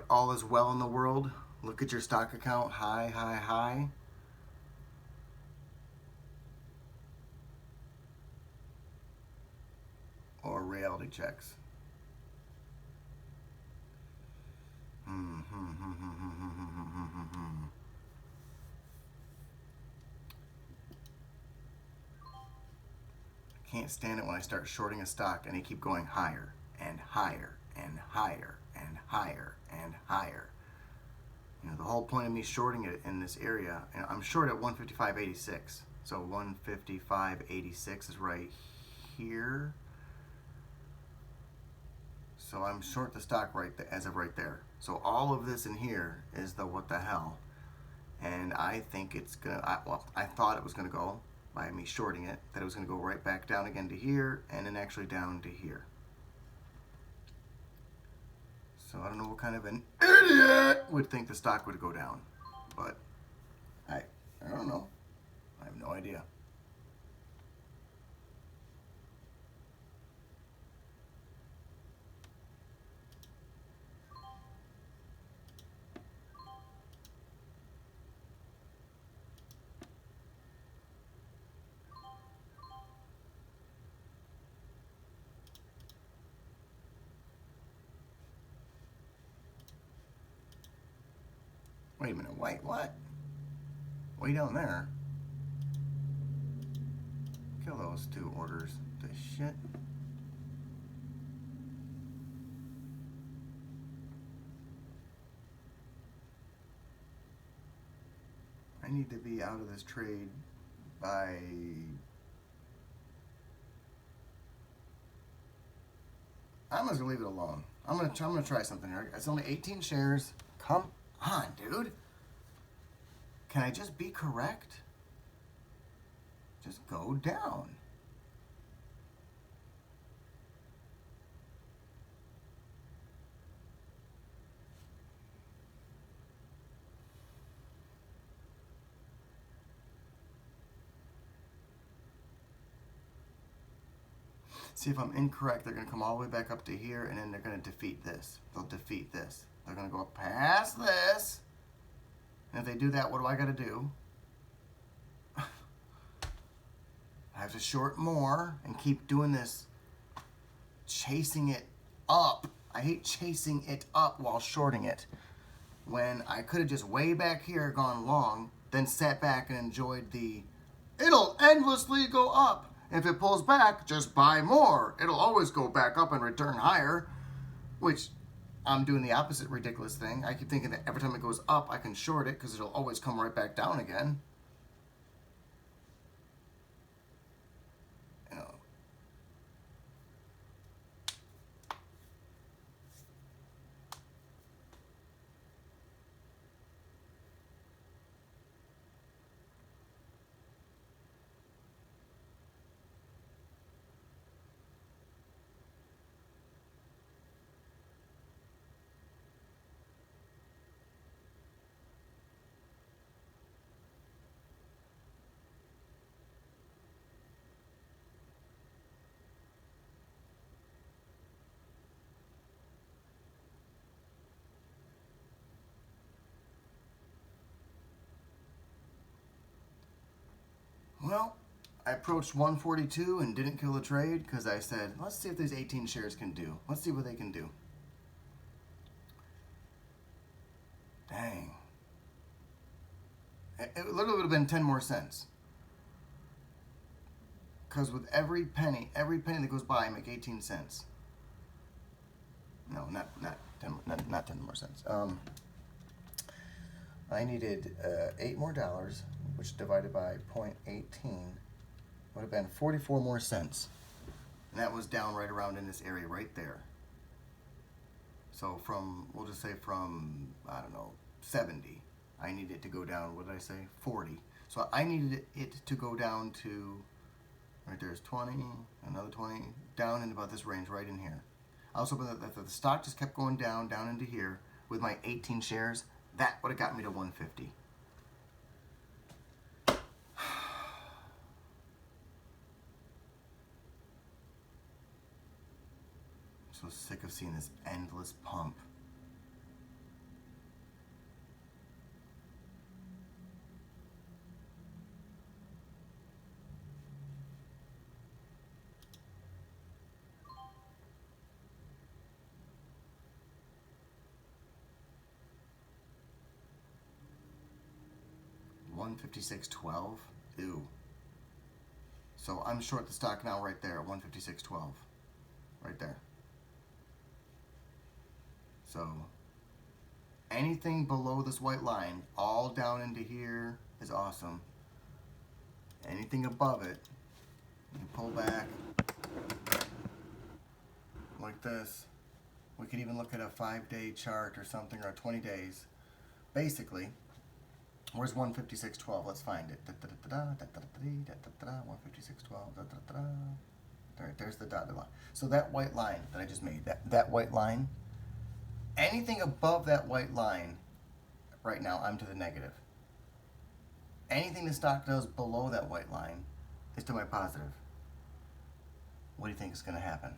All is well in the world. Look at your stock account. High, high, high. Or reality checks. Can't stand it when I start shorting a stock and they keep going higher and higher and higher and higher and higher. You know, the whole point of me shorting it in this area, and I'm short at 155.86. So 155.86 is right here. So I'm short the stock right as of right there. So all of this in here is the what the hell. And I think it's gonna, I thought it was gonna go, by me shorting it, that it was going to go right back down again to here, and then actually down to here. So I don't know what kind of an idiot would think the stock would go down, but I don't know. I have no idea. Wait a minute, wait, what? Way down there. Kill those two orders. The shit. I need to be out of this trade by... I'm just gonna leave it alone. I'm gonna try something here. It's only 18 shares. Come on, dude. Can I just be correct? Just go down. See, if I'm incorrect, they're going to come all the way back up to here, and then they're going to defeat this. They'll defeat this. They're going to go up past this. And if they do that, what do I got to do? I have to short more and keep doing this, chasing it up. I hate chasing it up while shorting it. When I could have just way back here gone long, then sat back and enjoyed the, it'll endlessly go up. If it pulls back, just buy more. It'll always go back up and return higher, which I'm doing the opposite ridiculous thing. I keep thinking that every time it goes up, I can short it because it'll always come right back down again. You know. I approached 142 and didn't kill the trade because I said, let's see if these 18 shares can do. Let's see what they can do. Dang. It literally would have been 10 more cents. Because with every penny that goes by, I make 18 cents. No, not 10 more cents. I needed $8 more, which divided by 0.18 would have been 44 more cents. And that was down right around in this area right there. So from, we'll just say from, I don't know, 70. I needed it to go down, what did I say? 40. So I needed it to go down to, right there's 20, another 20, down in about this range right in here. I was hoping that the stock just kept going down into here with my 18 shares. That would have got me to 150. So sick of seeing this endless pump. $156.12. Ew. So I'm short the stock now right there at $156.12. Right there. So anything below this white line, all down into here, is awesome. Anything above it, you can pull back like this. We could even look at a 5-day chart or something, or 20 days. Basically, where's 156.12? Let's find it. 156.12. There's the dotted line. So that white line that I just made, that white line, anything above that white line, right now, I'm to the negative. Anything the stock does below that white line is to my positive. What do you think is going to happen?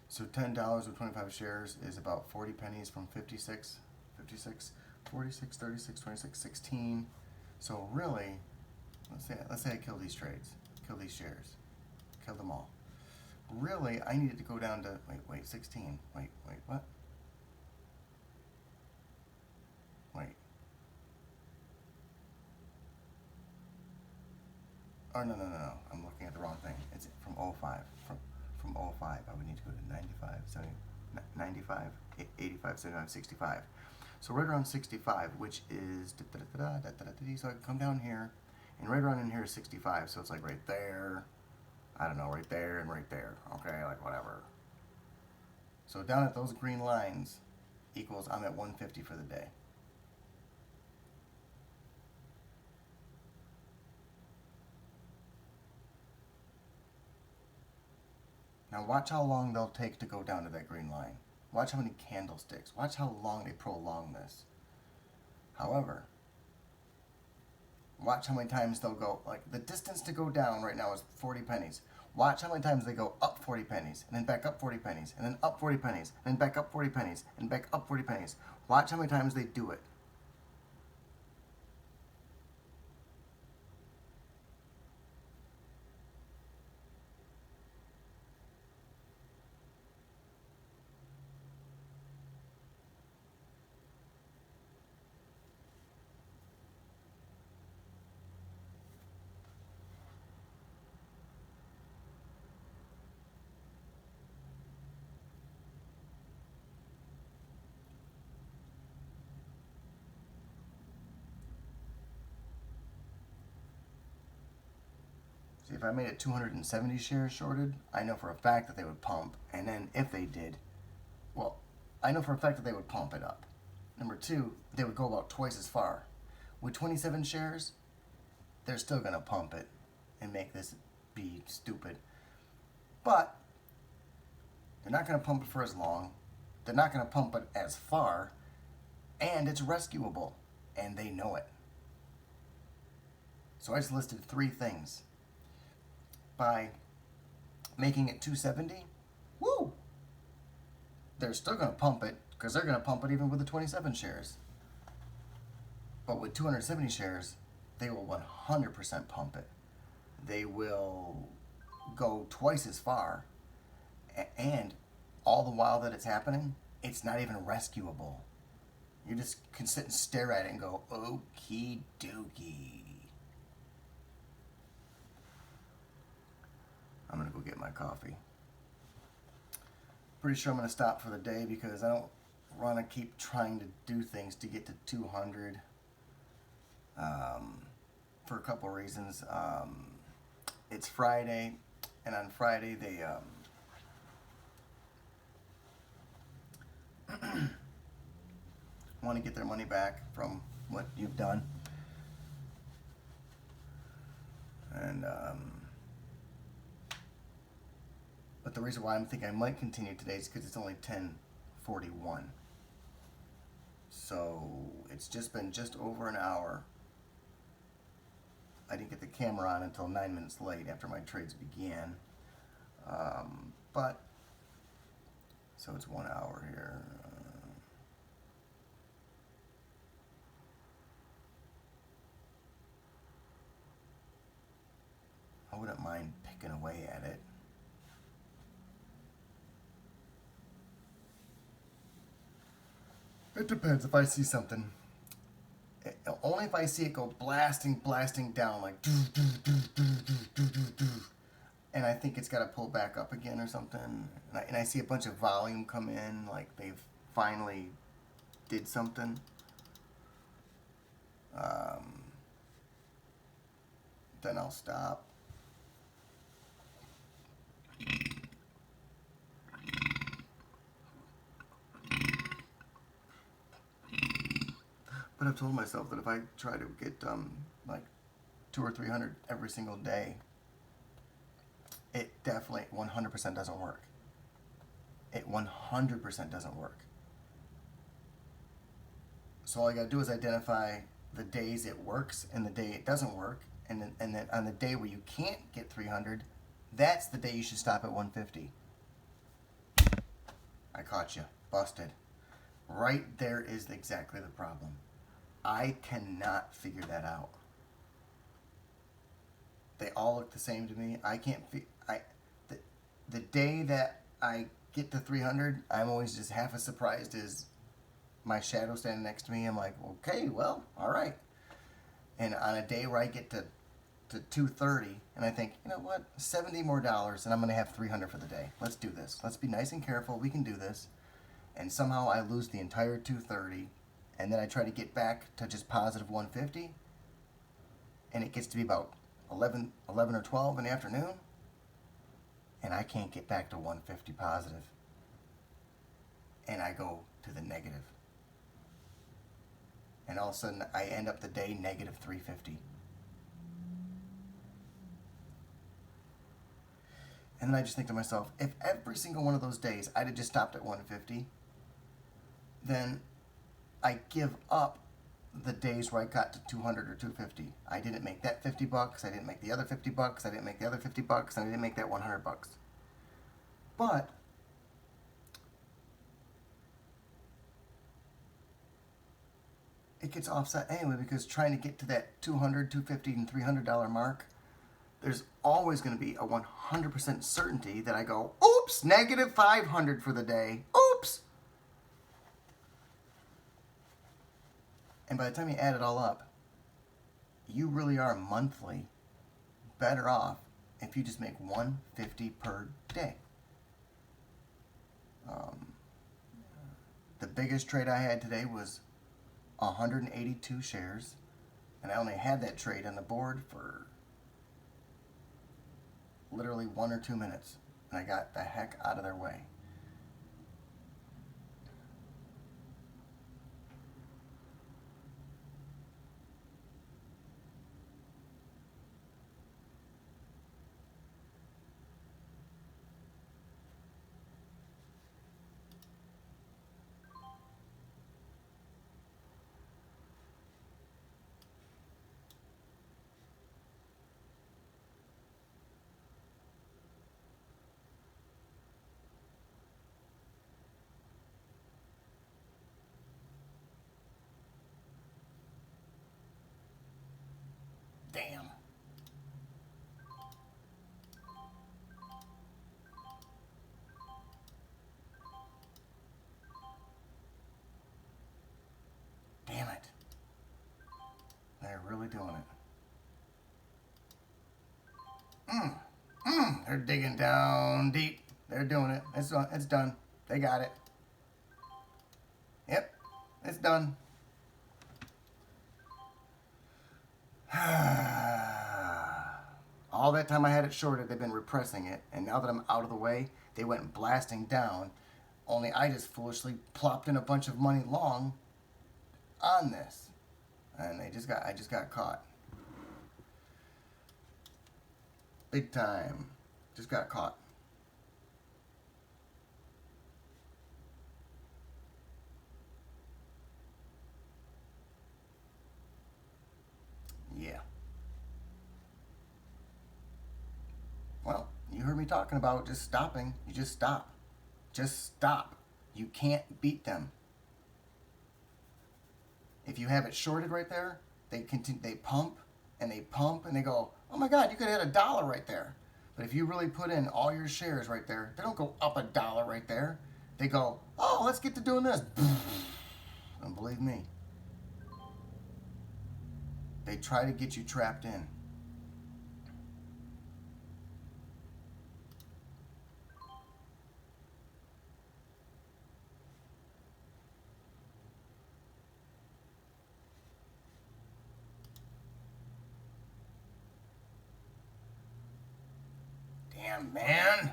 So $10 with 25 shares is about 40 pennies from 56, 46, 36, 26, 16. So really, let's say I kill these trades, kill these shares, kill them all. Really, I needed to go down to, wait, 16. Wait, what? Wait. Oh, no. I'm looking at the wrong thing. It's from 05. From 05, I would need to go to 95, 70, 95, 85, 75, 65. So right around 65, which is, so I can come down here, and right around in here is 65, so it's like right there, I don't know, right there and right there, okay, like whatever. So down at those green lines equals I'm at 150 for the day. Now watch how long they'll take to go down to that green line. Watch how many candlesticks. Watch how long they prolong this. However, watch how many times they'll go, like the distance to go down right now is 40 pennies. Watch how many times they go up 40 pennies, and then back up 40 pennies, and then up 40 pennies, and then back up 40 pennies, and back up 40 pennies. Watch how many times they do it. if I made it 270 shares shorted, I know for a fact that they would pump. And then if they did, well, I know for a fact that they would pump it up. Number two, they would go about twice as far. With 27 shares, they're still going to pump it and make this be stupid. But they're not going to pump it for as long. They're not going to pump it as far. And it's rescuable. And they know it. So I just listed 3 things. By making it 270, woo! They're still going to pump it because they're going to pump it even with the 27 shares. But with 270 shares, they will 100% pump it. They will go twice as far. And all the while that it's happening, it's not even rescuable. You just can sit and stare at it and go, okie dokie. I'm going to go get my coffee. Pretty sure I'm going to stop for the day because I don't want to keep trying to do things to get to 200 for a couple reasons. It's Friday, and on Friday they want to get their money back from what you've done. And but the reason why I'm thinking I might continue today is because it's only 10:41. So it's just been just over an hour. I didn't get the camera on until 9 minutes late after my trades began. But so it's 1 hour here. I wouldn't mind picking away at it. It depends if I see something. Only if I see it go blasting down like and I think it's got to pull back up again or something. And I see a bunch of volume come in like they've finally did something. Then I'll stop. But I've told myself that if I try to get like 200 or 300 every single day, it definitely 100% doesn't work. It 100% doesn't work. So all I gotta do is identify the days it works and the day it doesn't work, and then on the day where you can't get 300, that's the day you should stop at 150. I caught you. Busted. Right there is exactly the problem. I cannot figure that out. They all look the same to me. I can't. The day that I get to 300, I'm always just half as surprised as my shadow standing next to me. I'm like, okay, well, all right. And on a day where I get to 230, and I think, you know what, $70 more, and I'm going to have 300 for the day. Let's do this. Let's be nice and careful. We can do this. And somehow I lose the entire 230. And then I try to get back to just positive 150, and it gets to be about 11 or 12 in the afternoon, and I can't get back to 150 positive, and I go to the negative. And all of a sudden, I end up the day negative 350. And then I just think to myself, if every single one of those days I'd have just stopped at 150, then I give up the days where I got to 200 or 250. I didn't make that $50. I didn't make the other $50. I didn't make the other $50, and I didn't make that $100. But it gets offset anyway because trying to get to that $200, $250, and $300 mark, there's always going to be a 100% certainty that I go, oops, negative 500 for the day. Oops. And by the time you add it all up, you really are monthly better off if you just make 150 per day. The biggest trade I had today was 182 shares, and I only had that trade on the board for literally 1 or 2 minutes, and I got the heck out of their way. Damn. Damn it. They're really doing it. They're digging down deep. They're doing it. It's done. They got it. Yep. It's done. All that time I had it shorted, they've been repressing it, and now that I'm out of the way, they went blasting down. Only I just foolishly plopped in a bunch of money long on this, and I just got caught. Big time. Just got caught. Yeah. Well, you heard me talking about just stopping. You just stop. Just stop. You can't beat them. If you have it shorted right there, they continue. They pump and they pump and they go, oh my God, you could have had $1 right there. But if you really put in all your shares right there, they don't go up $1 right there. They go, oh, let's get to doing this. And believe me, they try to get you trapped in. Damn, man.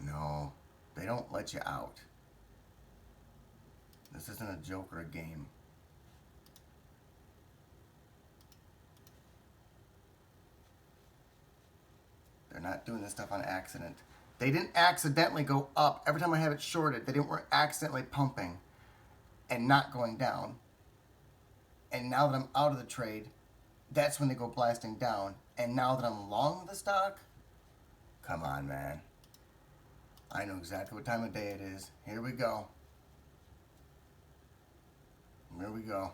No, they don't let you out. This isn't a joke or a game. They're not doing this stuff on accident. They didn't accidentally go up. Every time I have it shorted, they weren't accidentally pumping and not going down. And now that I'm out of the trade, that's when they go blasting down. And now that I'm long the stock, come on, man. I know exactly what time of day it is. Here we go. Here we go.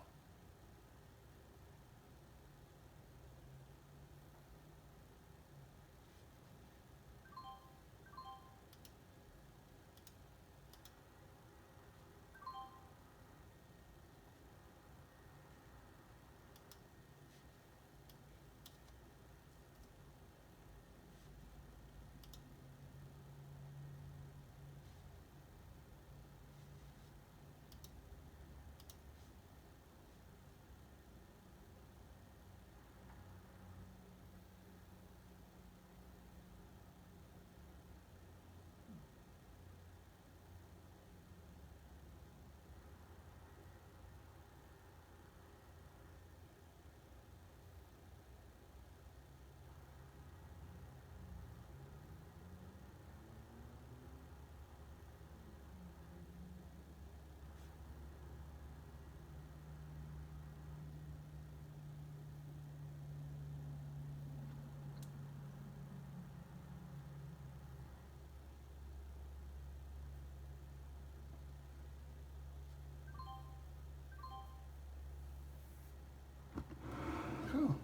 Whew.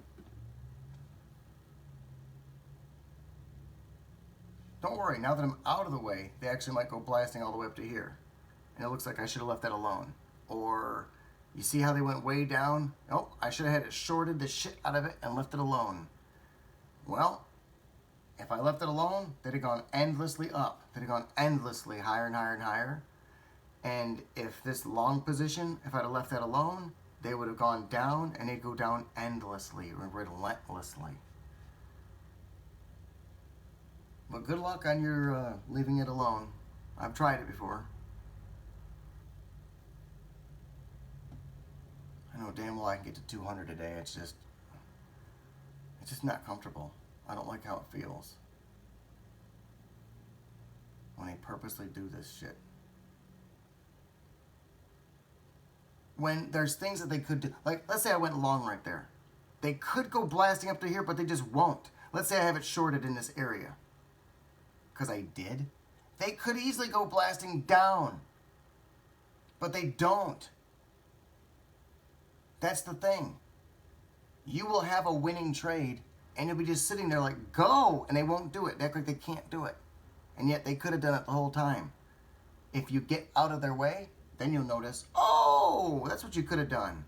Don't worry, now that I'm out of the way, they actually might go blasting all the way up to here. And it looks like I should have left that alone. Or, you see how they went way down? Nope, I should have had it shorted the shit out of it and left it alone. Well, If I left it alone, they'd have gone endlessly up. They'd have gone endlessly higher and higher and higher. And if this long position, if I'd have left that alone, they would have gone down, and they'd go down endlessly, relentlessly. But good luck on your leaving it alone. I've tried it before. I know damn well I can get to 200 a day. It's just not comfortable. I don't like how it feels when they purposely do this shit. When there's things that they could do, like let's say I went long right there. They could go blasting up to here, but they just won't. Let's say I have it shorted in this area. Because I did. They could easily go blasting down. But they don't. That's the thing. You will have a winning trade, and you'll be just sitting there like, go! And they won't do it. They act like they can't do it. And yet they could have done it the whole time. If you get out of their way, then you'll notice, oh, that's what you could have done.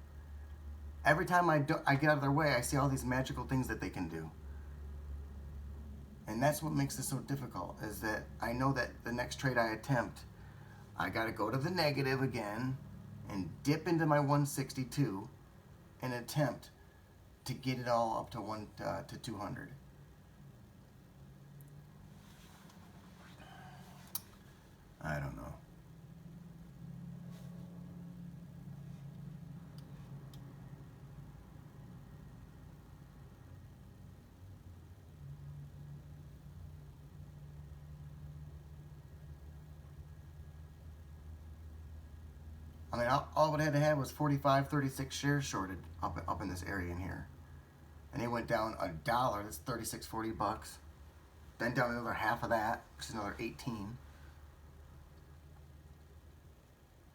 Every time I get out of their way, I see all these magical things that they can do. And that's what makes it so difficult, is that I know that the next trade I attempt, I got to go to the negative again and dip into my 162 and attempt to get it all up to 200. I don't know. I mean, all it had to have was 45, 36 shares shorted up in this area in here. And it went down $1. That's 36, 40 bucks. Then down another half of that, which is another 18.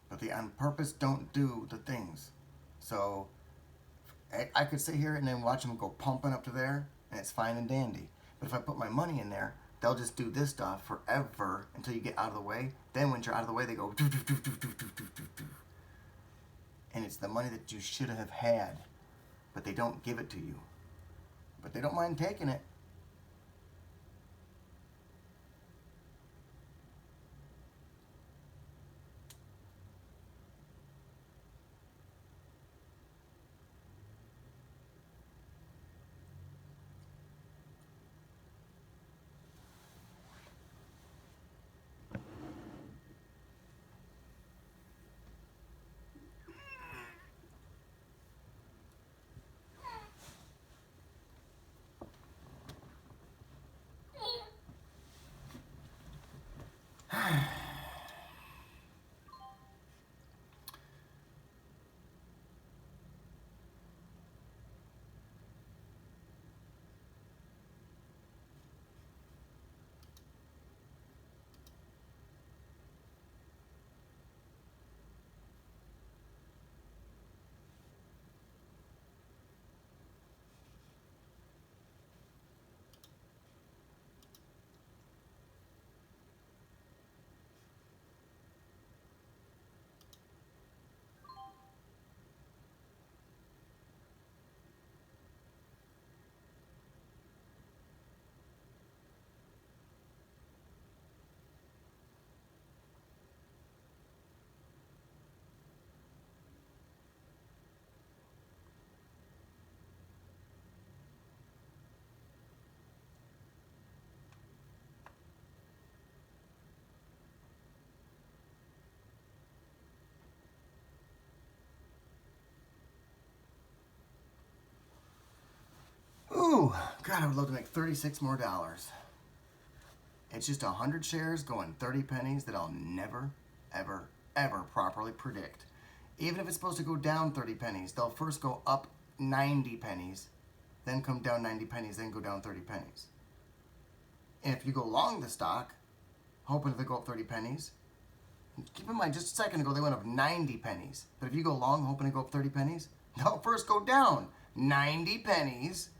But they on purpose don't do the things. So I could sit here and then watch them go pumping up to there, and it's fine and dandy. But if I put my money in there, they'll just do this stuff forever until you get out of the way. Then when you're out of the way, they go doo, doo, doo, doo, doo, doo, doo, doo, doo. And it's the money that you should have had, but they don't give it to you. But they don't mind taking it. Ooh, God, I would love to make $36 more. It's just 100 shares going 30 pennies that I'll never, ever, ever properly predict. Even if it's supposed to go down 30 pennies, they'll first go up 90 pennies, then come down 90 pennies, then go down 30 pennies. And if you go long the stock, hoping they go up 30 pennies, keep in mind, just a second ago they went up 90 pennies. But if you go long hoping to go up 30 pennies, they'll first go down 90 pennies,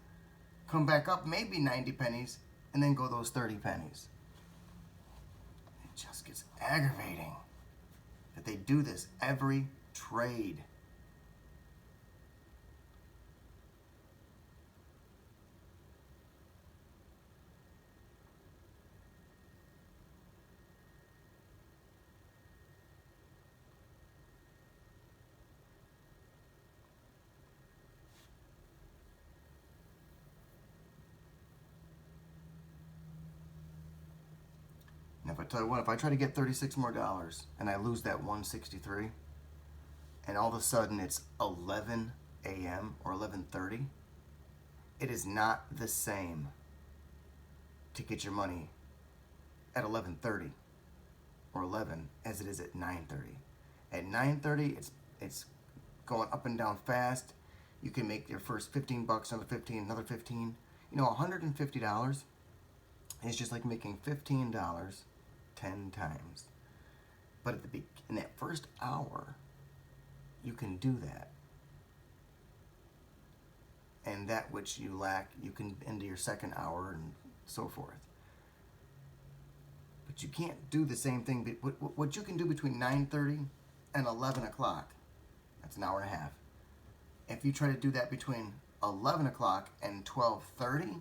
come back up maybe 90 pennies, and then go those 30 pennies. It just gets aggravating that they do this every trade. But tell you what, if I try to get $36 more and I lose that 163, and all of a sudden it's 11 a.m. or 11:30, it is not the same to get your money at 11:30 or 11 as it is at 9:30. At 9:30, it's going up and down fast. You can make your first $15, another 15, another 15. You know, $150 is just like making $15 10 times. But in that first hour, you can do that. And that which you lack, you can into your second hour and so forth. But you can't do the same thing. What you can do between 9:30 and 11 o'clock, that's an hour and a half. If you try to do that between 11 o'clock and 12:30,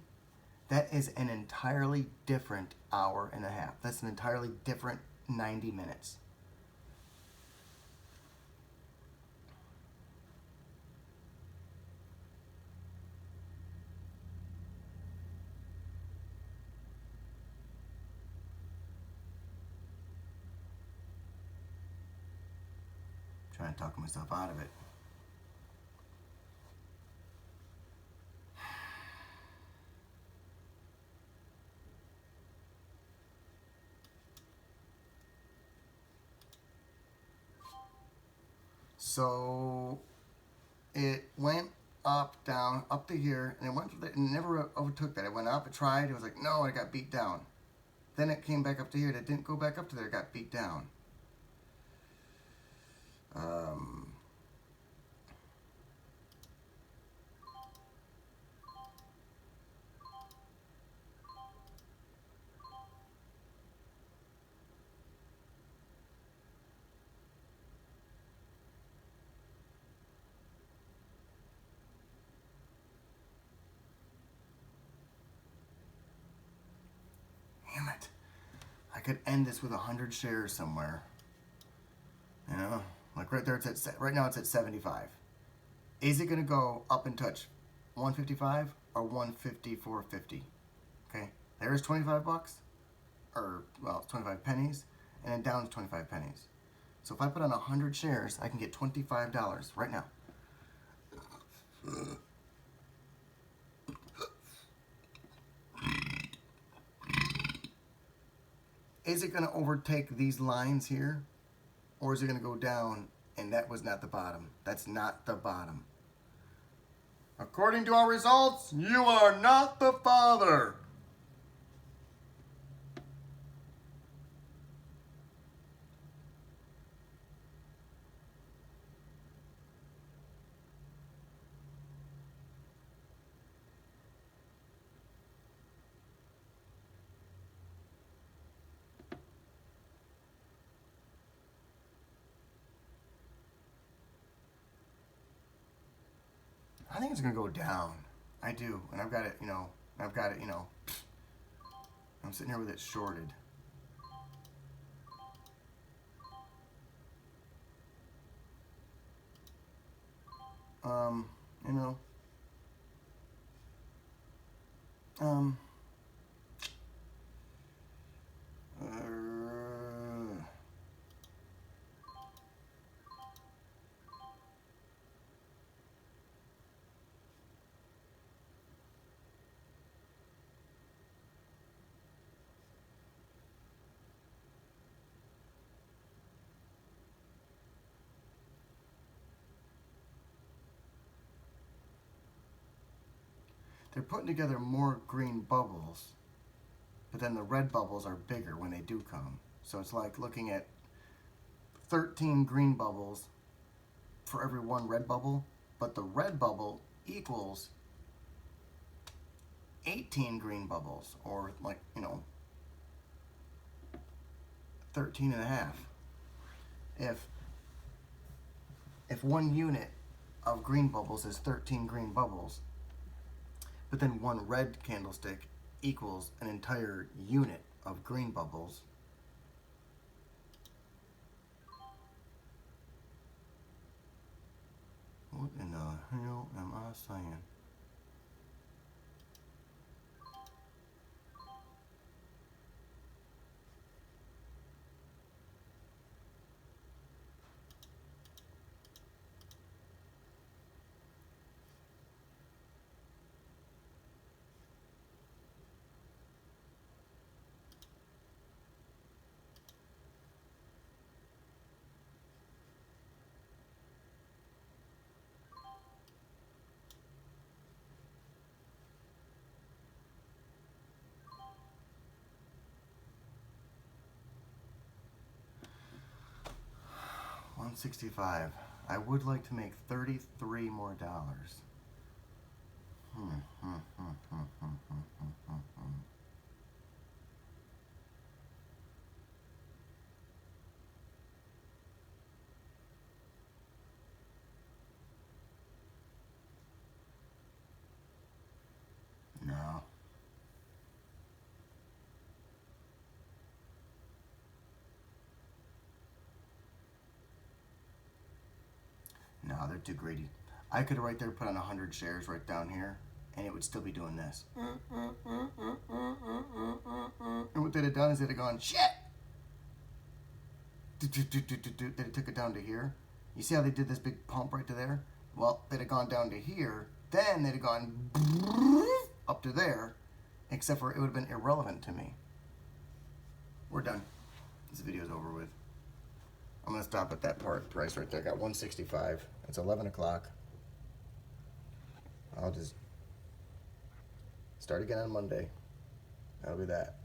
that is an entirely different hour and a half. That's an entirely different 90 minutes. Trying to talk myself out of it. So it went up, down, up to here, and it never overtook that. It went up, it tried, it was like, no, it got beat down. Then it came back up to here, and it didn't go back up to there, it got beat down. Damn it. I could end this with 100 shares somewhere. You know, like right there, right now it's at 75. Is it going to go up and touch 155 or 154.50? Okay, there's 25 bucks, or well, it's 25 pennies, and then down to 25 pennies. So if I put on 100 shares, I can get $25 right now. Is it going to overtake these lines here? Or is it going to go down and that was not the bottom? That's not the bottom. According to our results, you are not the father. I think it's going to go down. I do. And I've got it, I'm sitting here with it shorted. You know. They're putting together more green bubbles, but then the red bubbles are bigger when they do come. So it's like looking at 13 green bubbles for every one red bubble, but the red bubble equals 18 green bubbles, or 13 and a half. If one unit of green bubbles is 13 green bubbles, but then one red candlestick equals an entire unit of green bubbles, what in the hell am I saying? 165. I would like to make $33 more. No. No, they're too greedy. I could right there put on 100 shares right down here, and it would still be doing this. And what they'd have done is they'd have gone, shit! Then it took it down to here. You see how they did this big pump right to there? Well, they'd have gone down to here, then they'd have gone up to there, except for it would have been irrelevant to me. We're done. This video's over with. I'm going to stop at that price right there. I got 165. It's 11 o'clock. I'll just start again on Monday. That'll be that.